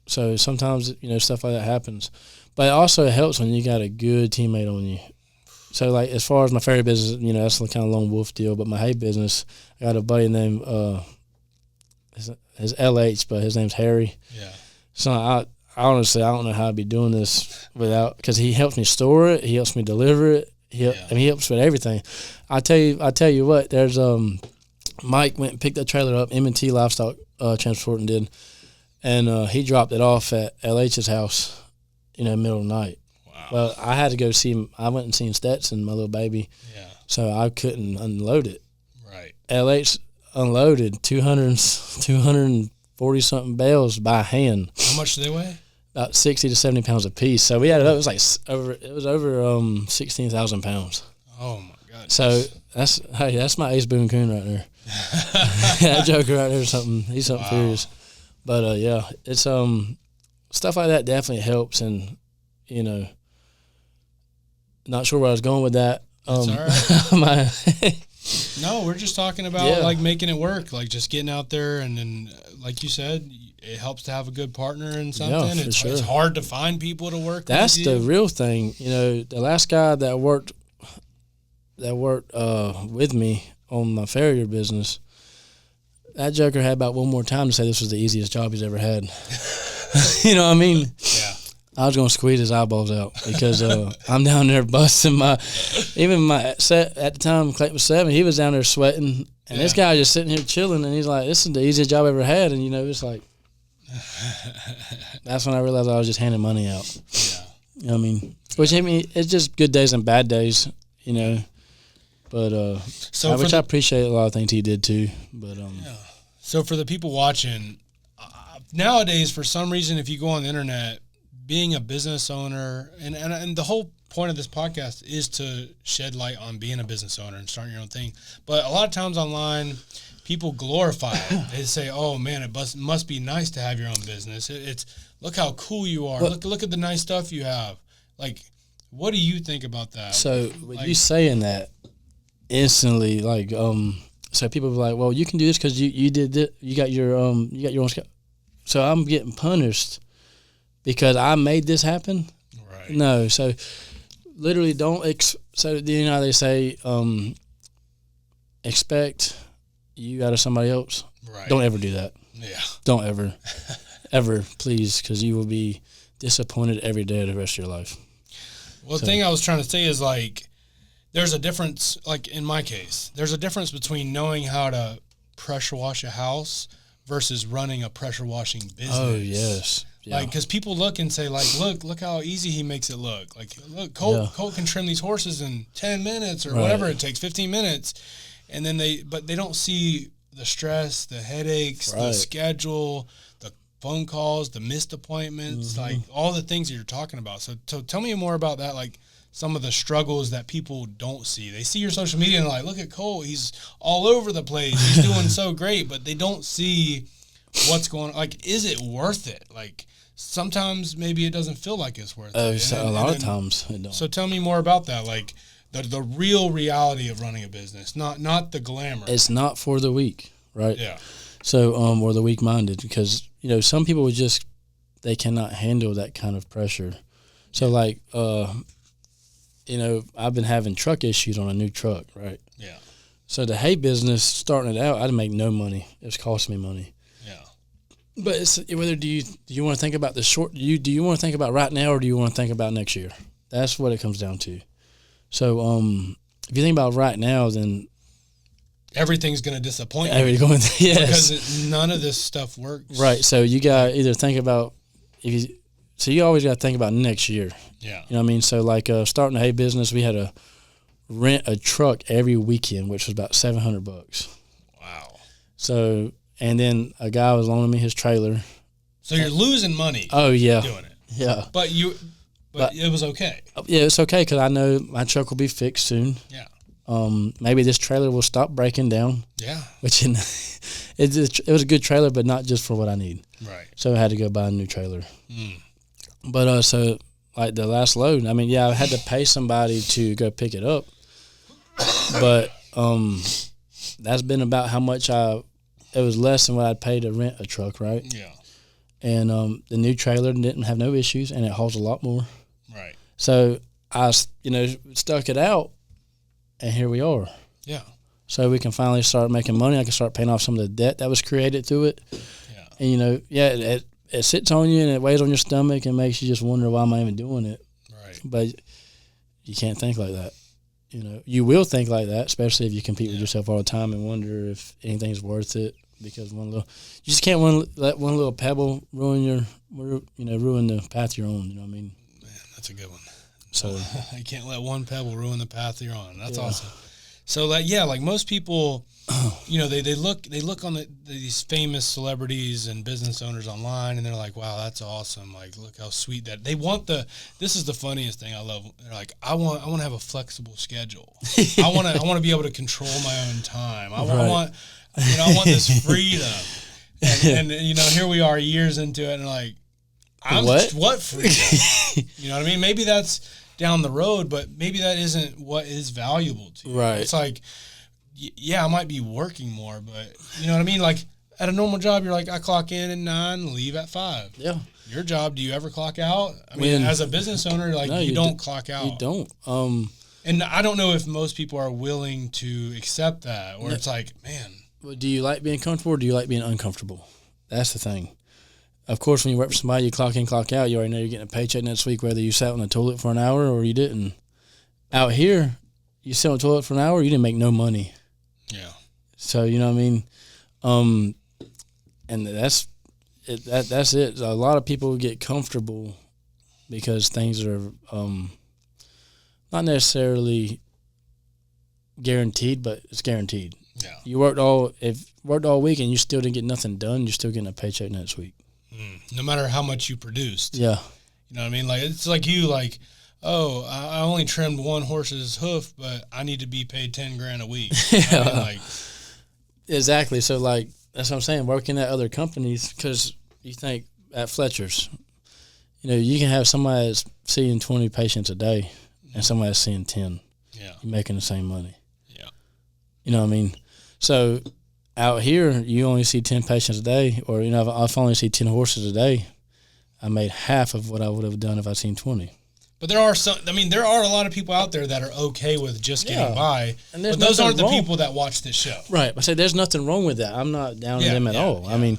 So sometimes, stuff like that happens. But it also helps when you got a good teammate on you. So, like, as far as my Ferrier business, that's the kind of lone wolf deal. But my hay business, I got a buddy named his LH, but his name's Harry. Yeah. So I honestly, I don't know how I'd be doing this without, because he helps me store it, he helps me deliver it, he helps with everything. I tell you what, there's Mike went and picked that trailer up, M&T Livestock Transporting did, and he dropped it off at LH's house, middle of the night. Wow. Well, I had to go see him. I went and seen Stetson, my little baby. Yeah. So I couldn't unload it. Right. LH unloaded 240 something bales by hand. How much do they weigh? About 60 to 70 pounds a piece. So we added up. It was over 16,000 pounds. Oh my God. So that's my Ace Boone Coon right there. That joker right there, he's something furious. But it's stuff like that definitely helps, and not sure where I was going with that. That's all right. No, we're just talking about like making it work, like just getting out there, and then like you said, it helps to have a good partner and something. Yeah, it's hard to find people to work with. That's the real thing. The last guy that worked with me on my Ferrier business, that joker had about one more time to say this was the easiest job he's ever had. You know what I mean? Yeah. I was going to squeeze his eyeballs out because I'm down there busting my set at the time, Clayton was 7, he was down there sweating, and this guy just sitting here chilling, and he's like, this is the easiest job I ever had, and it's like, that's when I realized I was just handing money out. Yeah. You know what I mean? Which, it's just good days and bad days, But which I appreciate a lot of things he did too. But So for the people watching, nowadays, for some reason, if you go on the internet, being a business owner, and the whole point of this podcast is to shed light on being a business owner and starting your own thing. But a lot of times online, people glorify it. They say, "Oh man, it must be nice to have your own business. It's look how cool you are. Look at the nice stuff you have." Like, what do you think about that? So with you saying that, instantly, like, so people be like, "Well, you can do this because you did this. You got your own." So I'm getting punished because I made this happen. Right. No, so literally don't. How they say, expect you out of somebody else. Right. Don't ever do that. Yeah. Don't ever, ever, please, because you will be disappointed every day of the rest of your life. Well, the thing I was trying to say is, like, there's a difference, like in my case, there's a difference between knowing how to pressure wash a house versus running a pressure washing business. Oh, yes. Yeah. Like, because people look and say, like, look how easy he makes it look. Like, look, Colt can trim these horses in 10 minutes or whatever it takes, 15 minutes. And then they don't see the stress, the headaches, the schedule, the phone calls, the missed appointments, like all the things that you're talking about. So tell me more about that, like some of the struggles that people don't see. They see your social media and they're like, look at Colt, he's all over the place, he's doing so great, but they don't see what's going on. Like, is it worth it? Like, sometimes maybe it doesn't feel like it's worth it. So a lot of times it don't. So tell me more about that, like the real reality of running a business, not the glamour. It's not for the weak, right? Yeah. So, or the weak-minded, because, some people they cannot handle that kind of pressure. So, like, I've been having truck issues on a new truck, right? Yeah. So the hay business, starting it out, I didn't make no money. It was costing me money. Yeah. But it's whether do you want to think about the short? Do you want to think about right now, or do you want to think about next year? That's what it comes down to. So if you think about right now, then everything's going to disappoint you. Yes. Because none of this stuff works. Right. So you got to either think about So you always got to think about next year. Yeah. You know what I mean? So, like, starting a hay business, we had to rent a truck every weekend, which was about $700. Wow. So, and then a guy was loaning me his trailer. So you're losing money. Oh, yeah. Doing it. Yeah. But But it was okay. Yeah, it's okay because I know my truck will be fixed soon. Yeah. Maybe this trailer will stop breaking down. Yeah. Which it was a good trailer, but not just for what I need. Right. So I had to go buy a new trailer. But so like the last load, I mean, yeah, I had to pay somebody to go pick it up. But that's been about how much it was less than what I'd pay to rent a truck, right? Yeah. And the new trailer didn't have no issues, and it holds a lot more. Right. So I, stuck it out, and here we are. Yeah. So we can finally start making money. I can start paying off some of the debt that was created through it. Yeah. And, it sits on you, and it weighs on your stomach and makes you just wonder, why am I even doing it? Right. But you can't think like that. You will think like that, especially if you compete with yourself all the time and wonder if anything's worth it, because you just can't let one little pebble ruin the path you're on. You know what I mean? Man, that's a good one. So you can't let one pebble ruin the path you're on. That's awesome. So like most people, they look on these famous celebrities and business owners online, and they're like, wow, that's awesome. Like, look how sweet that they want this is the funniest thing I love. They're like, I want to have a flexible schedule. I want to be able to control my own time. I want this freedom. And here we are years into it, and like, what freedom? You know what I mean? Maybe that's down the road, but maybe that isn't what is valuable to you. Right. It's like, I might be working more, but you know what I mean? Like at a normal job, you're like, I clock in at 9, leave at 5. Yeah. Your job, do you ever clock out? I mean, as a business owner, like, no, you don't clock out. You don't. And I don't know if most people are willing to accept that, or it's like, man. Well, do you like being comfortable, or do you like being uncomfortable? That's the thing. Of course, when you work for somebody, you clock in, clock out. You already know you're getting a paycheck next week, whether you sat on the toilet for an hour or you didn't. Out here, you sit on the toilet for an hour, you didn't make no money. Yeah. So, you know what I mean? And that's it. A lot of people get comfortable because things are not necessarily guaranteed, but it's guaranteed. Yeah. You worked all week and you still didn't get nothing done, you're still getting a paycheck next week. No matter how much you produced. Yeah. You know what I mean? Like, it's like oh, I only trimmed one horse's hoof, but I need to be paid $10,000 a week. You know what I mean? Exactly. So, like, that's what I'm saying, working at other companies, because you think at Fletcher's, you can have somebody that's seeing 20 patients a day and somebody that's seeing 10. Yeah. You're making the same money. Yeah. You know what I mean? So out here, you only see 10 patients a day, or, if I only see 10 horses a day, I made half of what I would have done if I'd seen 20. But there are a lot of people out there that are okay with just getting by, and but those aren't the people that watch this show. Right. I say there's nothing wrong with that. I'm not down on them at all. Yeah. I mean,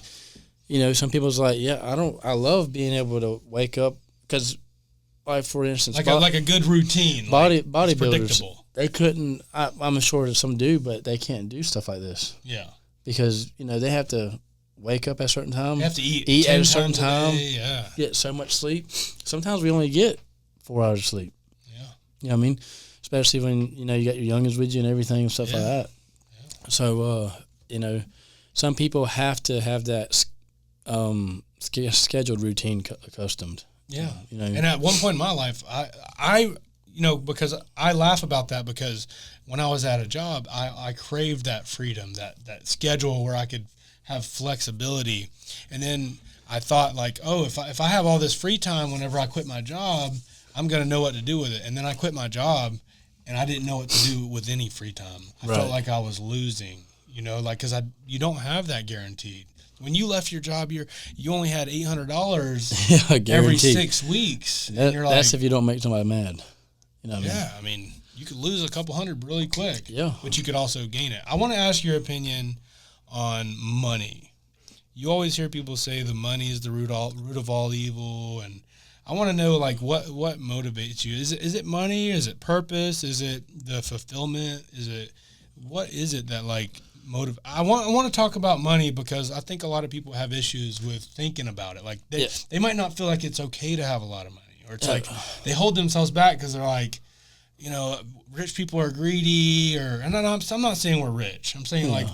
some people's like, I love being able to wake up, because, like, for instance, like a good routine. Bodybuilders, they couldn't, I'm sure that some do, but they can't do stuff like this. Yeah. Because, they have to wake up at a certain time. They have to eat at a certain time. Yeah. Get so much sleep. Sometimes we only get 4 hours of sleep. Yeah. You know what I mean? Especially when, you got your youngins with you and everything and stuff like that. Yeah. So, some people have to have that scheduled routine accustomed. Yeah. And at one point in my life, I because I laugh about that, because when I was at a job, I craved that freedom, that schedule where I could have flexibility. And then I thought, like, oh, if I have all this free time whenever I quit my job, I'm going to know what to do with it. And then I quit my job, and I didn't know what to do with any free time. I felt like I was losing, because you don't have that guaranteed. When you left your job, you only had $800 every 6 weeks. And you're that's if you don't make somebody mad. You know what I mean? I mean, you could lose a couple hundred really quick. Yeah. But you could also gain it. I want to ask your opinion on money. You always hear people say the money is the root of all evil, and I want to know, like, what motivates you. Is it money? Is it purpose? Is it the fulfillment? What is it that, like, I want to talk about money, because I think a lot of people have issues with thinking about it. Like, they might not feel like it's okay to have a lot of money, or it's like they hold themselves back because they're like, rich people are greedy, and I'm not saying we're rich. I'm saying, like,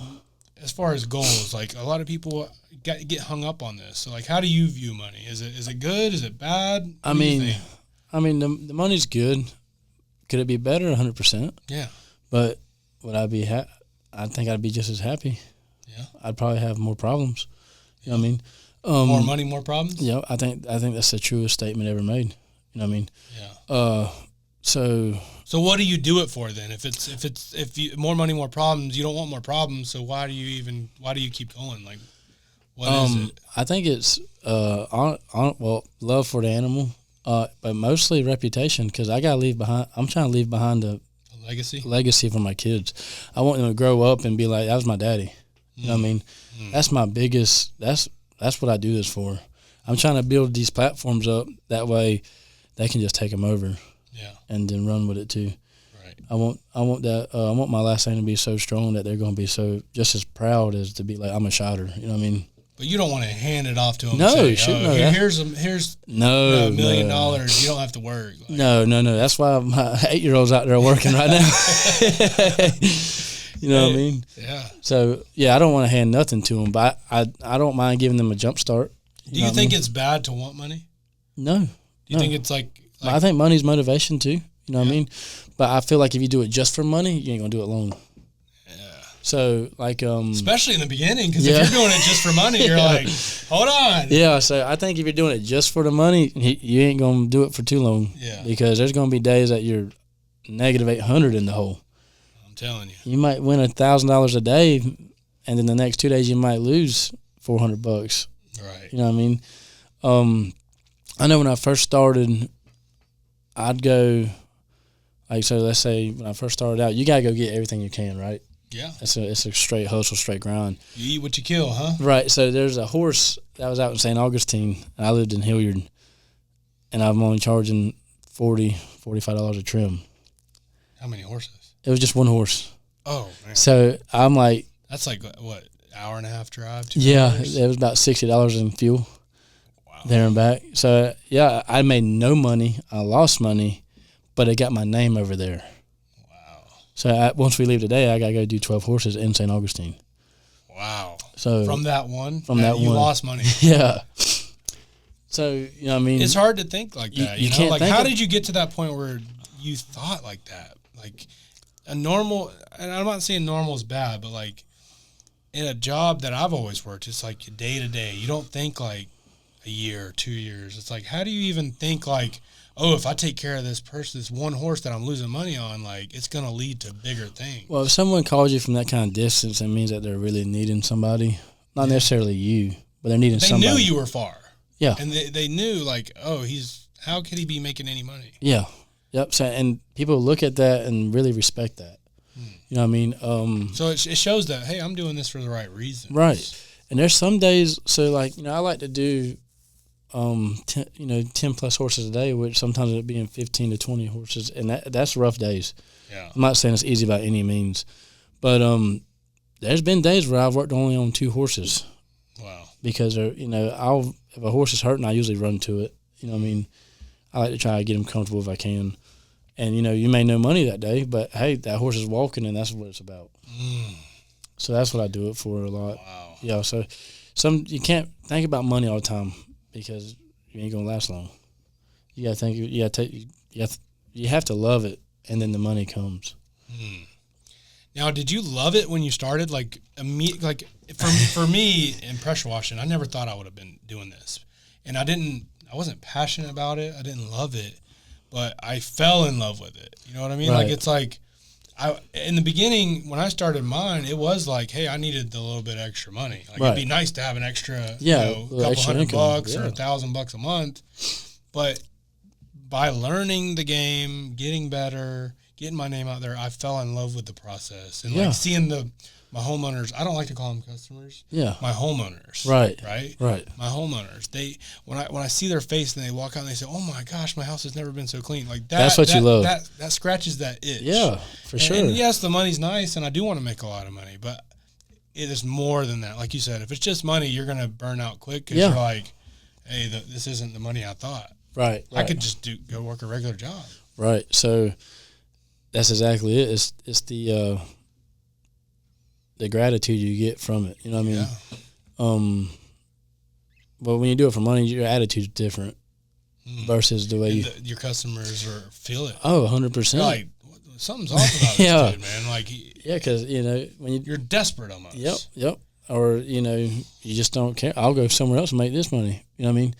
as far as goals, like, a lot of people get hung up on this. So, like, how do you view money? Is it good? Is it bad? I mean, I mean, the money's good. Could it be better? 100%. Yeah. But would I be I think I'd be just as happy. Yeah. I'd probably have more problems. You know what I mean? More money, more problems? Yeah, I think that's the truest statement ever made. You know what I mean? Yeah. So what do you do it for then? If you more money, more problems, you don't want more problems, so why do you keep going? Like, what is it? I think it's love for the animal, but mostly reputation, because I'm trying to leave behind a legacy for my kids. I want them to grow up and be like, that was my daddy. You know what I mean? That's my biggest. That's what I do this for. I'm trying to build these platforms up that way they can just take them over. Yeah. And then run with it too. Right. I want that. I want my last name to be so strong that they're going to be so just as proud as to be like, I'm a Scheider. You know what I mean? But you don't want to hand it off to them. No, and you say, shouldn't know that. Here's $1 million. You don't have to work. Like, No. That's why my 8-year-old's out there working right now. You know what I mean? Yeah. So yeah, I don't want to hand nothing to them, but I don't mind giving them a jump start. Do you think it's bad to want money? No. Do you think it's like I think money's motivation too. You know what I mean? But I feel like if you do it just for money, you ain't gonna do it long. Yeah. So like especially in the beginning, because if you're doing it just for money, you're like, hold on. Yeah. So I think if you're doing it just for the money, you ain't gonna do it for too long. Yeah. Because there's gonna be days that you're negative 800 in the hole. I'm telling you. You might win $1,000 a day, and then the next 2 days you might lose $400. Right. You know what I mean? I know when I first started, I'd go, like, so let's say when I first started out, you got to go get everything you can, right? Yeah. It's a straight hustle, straight grind. You eat what you kill, huh? Right. So there's a horse that was out in St. Augustine, and I lived in Hilliard, and I'm only charging $45 a trim. How many horses? It was just one horse. Oh, man. So I'm like. That's like, what, hour and a half drive? 2 hours? It was about $60 in fuel. Wow. There and back. So, yeah, I made no money. I lost money, but it got my name over there. Wow. So once we leave today, I got to go do 12 horses in St. Augustine. Wow. So from that one? You lost money. Yeah. So, you know what I mean? It's hard to think like that. You can't like, think how did you get to that point where you thought like that? Like, a normal, and I'm not saying normal is bad, but like, in a job that I've always worked, it's like day to day. You don't think like a year or 2 years. It's like, how do you even think like, oh, if I take care of this person, this one horse that I'm losing money on, like, it's going to lead to bigger things. Well, if someone calls you from that kind of distance, it means that they're really needing somebody. Not necessarily you, but they're needing somebody. They knew you were far. Yeah. And they knew like, oh, how could he be making any money? Yeah. Yep. So, and people look at that and really respect that. You know what I mean? So it shows that, hey, I'm doing this for the right reasons. Right. And there's some days, so like, I like to do, 10 plus horses a day, which sometimes it'd be 15 to 20 horses. And that's rough days. Yeah. I'm not saying it's easy by any means, but, there's been days where I've worked only on 2 horses. Wow. Because, if a horse is hurting, I usually run to it. You know what I mean? I like to try to get him comfortable if I can. And, you may no money that day, but, hey, that horse is walking, and that's what it's about. So that's what I do it for a lot. Wow. Yeah, so you can't think about money all the time because you ain't going to last long. You got to think, you have to love it, and then the money comes. Now, did you love it when you started? Like for me in pressure washing, I never thought I would have been doing this. And I wasn't passionate about it. I didn't love it. But I fell in love with it. You know what I mean? Right. Like, it's like, in the beginning, when I started mine, it was like, hey, I needed a little bit extra money. Like, it'd be nice to have an extra, couple $100 or $1,000 a month. But by learning the game, getting better, getting my name out there, I fell in love with the process. And like seeing my homeowners, I don't like to call them customers. Yeah. My homeowners. Right. My homeowners. When I see their face and they walk out and they say, "Oh my gosh, my house has never been so clean." Like that. That's what you love. That scratches that itch. Yeah, for sure. And yes, the money's nice and I do want to make a lot of money, but it is more than that. Like you said, if it's just money, you're going to burn out quick because you're like, hey, this isn't the money I thought. Right. I could just go work a regular job. Right. So that's exactly it. It's the gratitude you get from it. You know what I mean? Yeah. But when you do it for money, your attitude's different. versus the way your customers feel it. Oh, 100%. Like, something's off about this dude, man. Like, because, when you're desperate almost. Yep. Or, you just don't care. I'll go somewhere else and make this money. You know what I mean?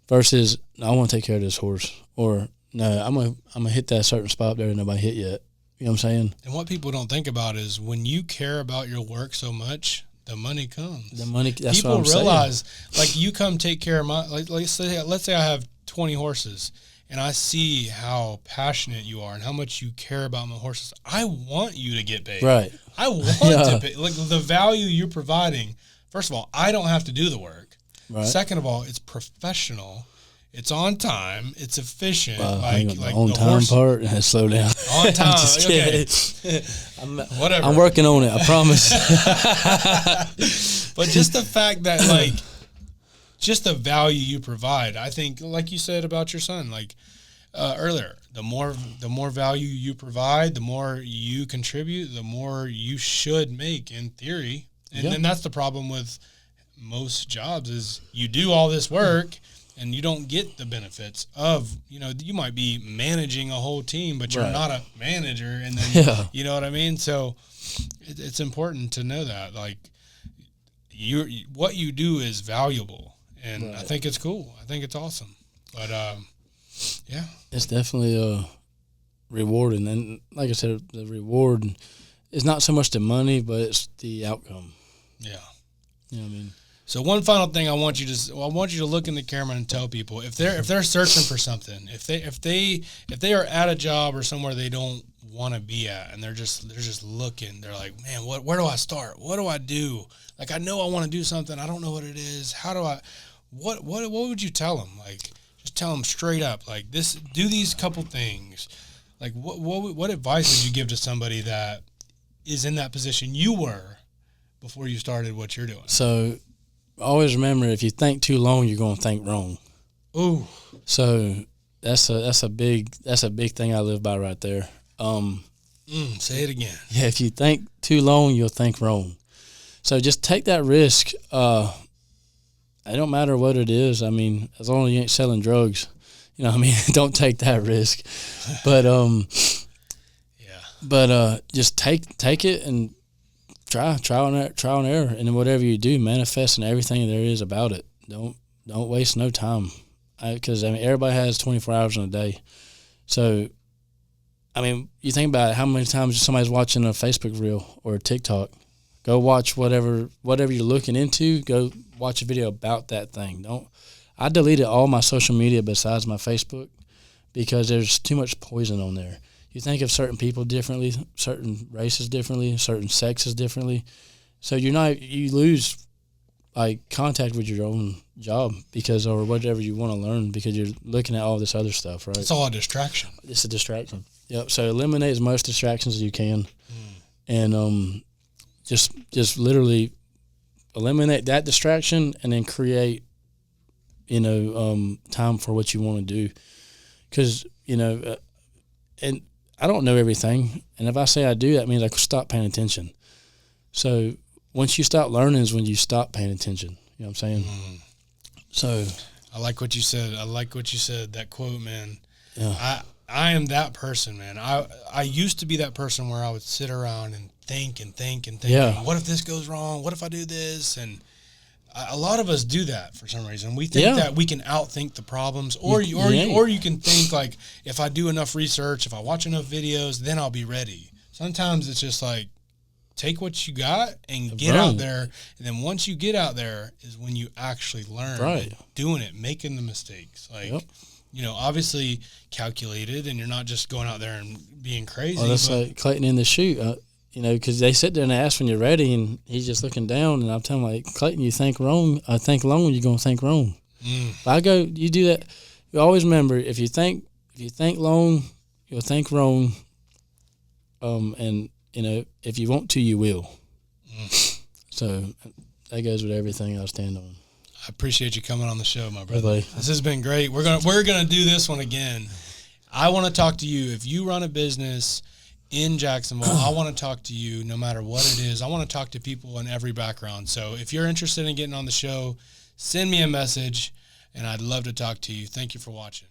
Versus, I want to take care of this horse. Or, no, I'm gonna hit that certain spot there that nobody hit yet. You know what I'm saying? And what people don't think about is when you care about your work so much, the money comes. That's people what I'm realize, saying. Like, you come take care of my, like, let's say I have 20 horses, and I see how passionate you are and how much you care about my horses. I want you to get paid. Right. I want to pay. Like, the value you're providing, first of all, I don't have to do the work. Right. Second of all, it's professional. It's on time. It's efficient. Like the on time horse part, slow down. on time. Okay. Whatever. I'm working on it. I promise. But just the fact that, like, just the value you provide, I think, like you said about your son, like earlier, the more value you provide, the more you contribute, the more you should make in theory. And then that's the problem with most jobs is you do all this work and you don't get the benefits of, you might be managing a whole team, but you're not a manager. And then, you know what I mean? So it's important to know that, like, what you do is valuable. And I think it's cool. I think it's awesome. But, yeah. It's definitely rewarding. And like I said, the reward is not so much the money, but it's the outcome. Yeah. You know what I mean? So one final thing I want you to look in the camera and tell people if they're searching for something, if they are at a job or somewhere they don't want to be at and they're just looking, they're like, man, where do I start? What do I do? Like, I know I want to do something, I don't know what it is. How do I what would you tell them? Like, just tell them straight up, like, this, do these couple things. Like, what advice would you give to somebody that is in that position you were before you started what you're doing? So always remember, if you think too long, you're going to think wrong. Ooh. So that's a big thing I live by right there. Say it again. Yeah, if you think too long, you'll think wrong. So just take that risk. It don't matter what it is. I mean, as long as you ain't selling drugs, you know what I mean? Don't take that risk. But just take it and trial and error, and then whatever you do, manifesting everything there is about it. Don't waste no time, because everybody has 24 hours in a day. So, you think about it, how many times somebody's watching a Facebook reel or a TikTok. Go watch whatever you're looking into. Go watch a video about that thing. I deleted all my social media besides my Facebook because there's too much poison on there. You think of certain people differently, certain races differently, certain sexes differently. So you lose contact with your own job or whatever you want to learn because you're looking at all this other stuff, right? It's all a distraction. It's a distraction. Yep. So eliminate as much distractions as you can, and just literally eliminate that distraction, and then create, time for what you want to do, because and I don't know everything, and if I say I do, that means I stop paying attention. So once you stop learning is when you stop paying attention. You know what I'm saying? So I like what you said. That quote, man. Yeah. I am that person, man. I used to be that person where I would sit around and think. Yeah. What if this goes wrong? What if I do this? And a lot of us do that for some reason. We think that we can outthink the problems, or you can think, like, if I do enough research, if I watch enough videos, then I'll be ready. Sometimes it's just like, take what you got and get out there. And then once you get out there is when you actually learn, doing it, making the mistakes. Like, obviously calculated, and you're not just going out there and being crazy. Well, that's like Clayton in the chute, because they sit there and ask when you're ready, and he's just looking down, and I'm telling him, like, Clayton, you think wrong. I think long, you're going to think wrong. But you do that. You always remember, if you think long, you'll think wrong. And if you want to, you will. So that goes with everything I stand on. I appreciate you coming on the show, my brother. Bye-bye. This has been great. We're gonna do this one again. I want to talk to you. If you run a business in Jacksonville, I want to talk to you no matter what it is. I want to talk to people in every background. So if you're interested in getting on the show, send me a message, and I'd love to talk to you. Thank you for watching.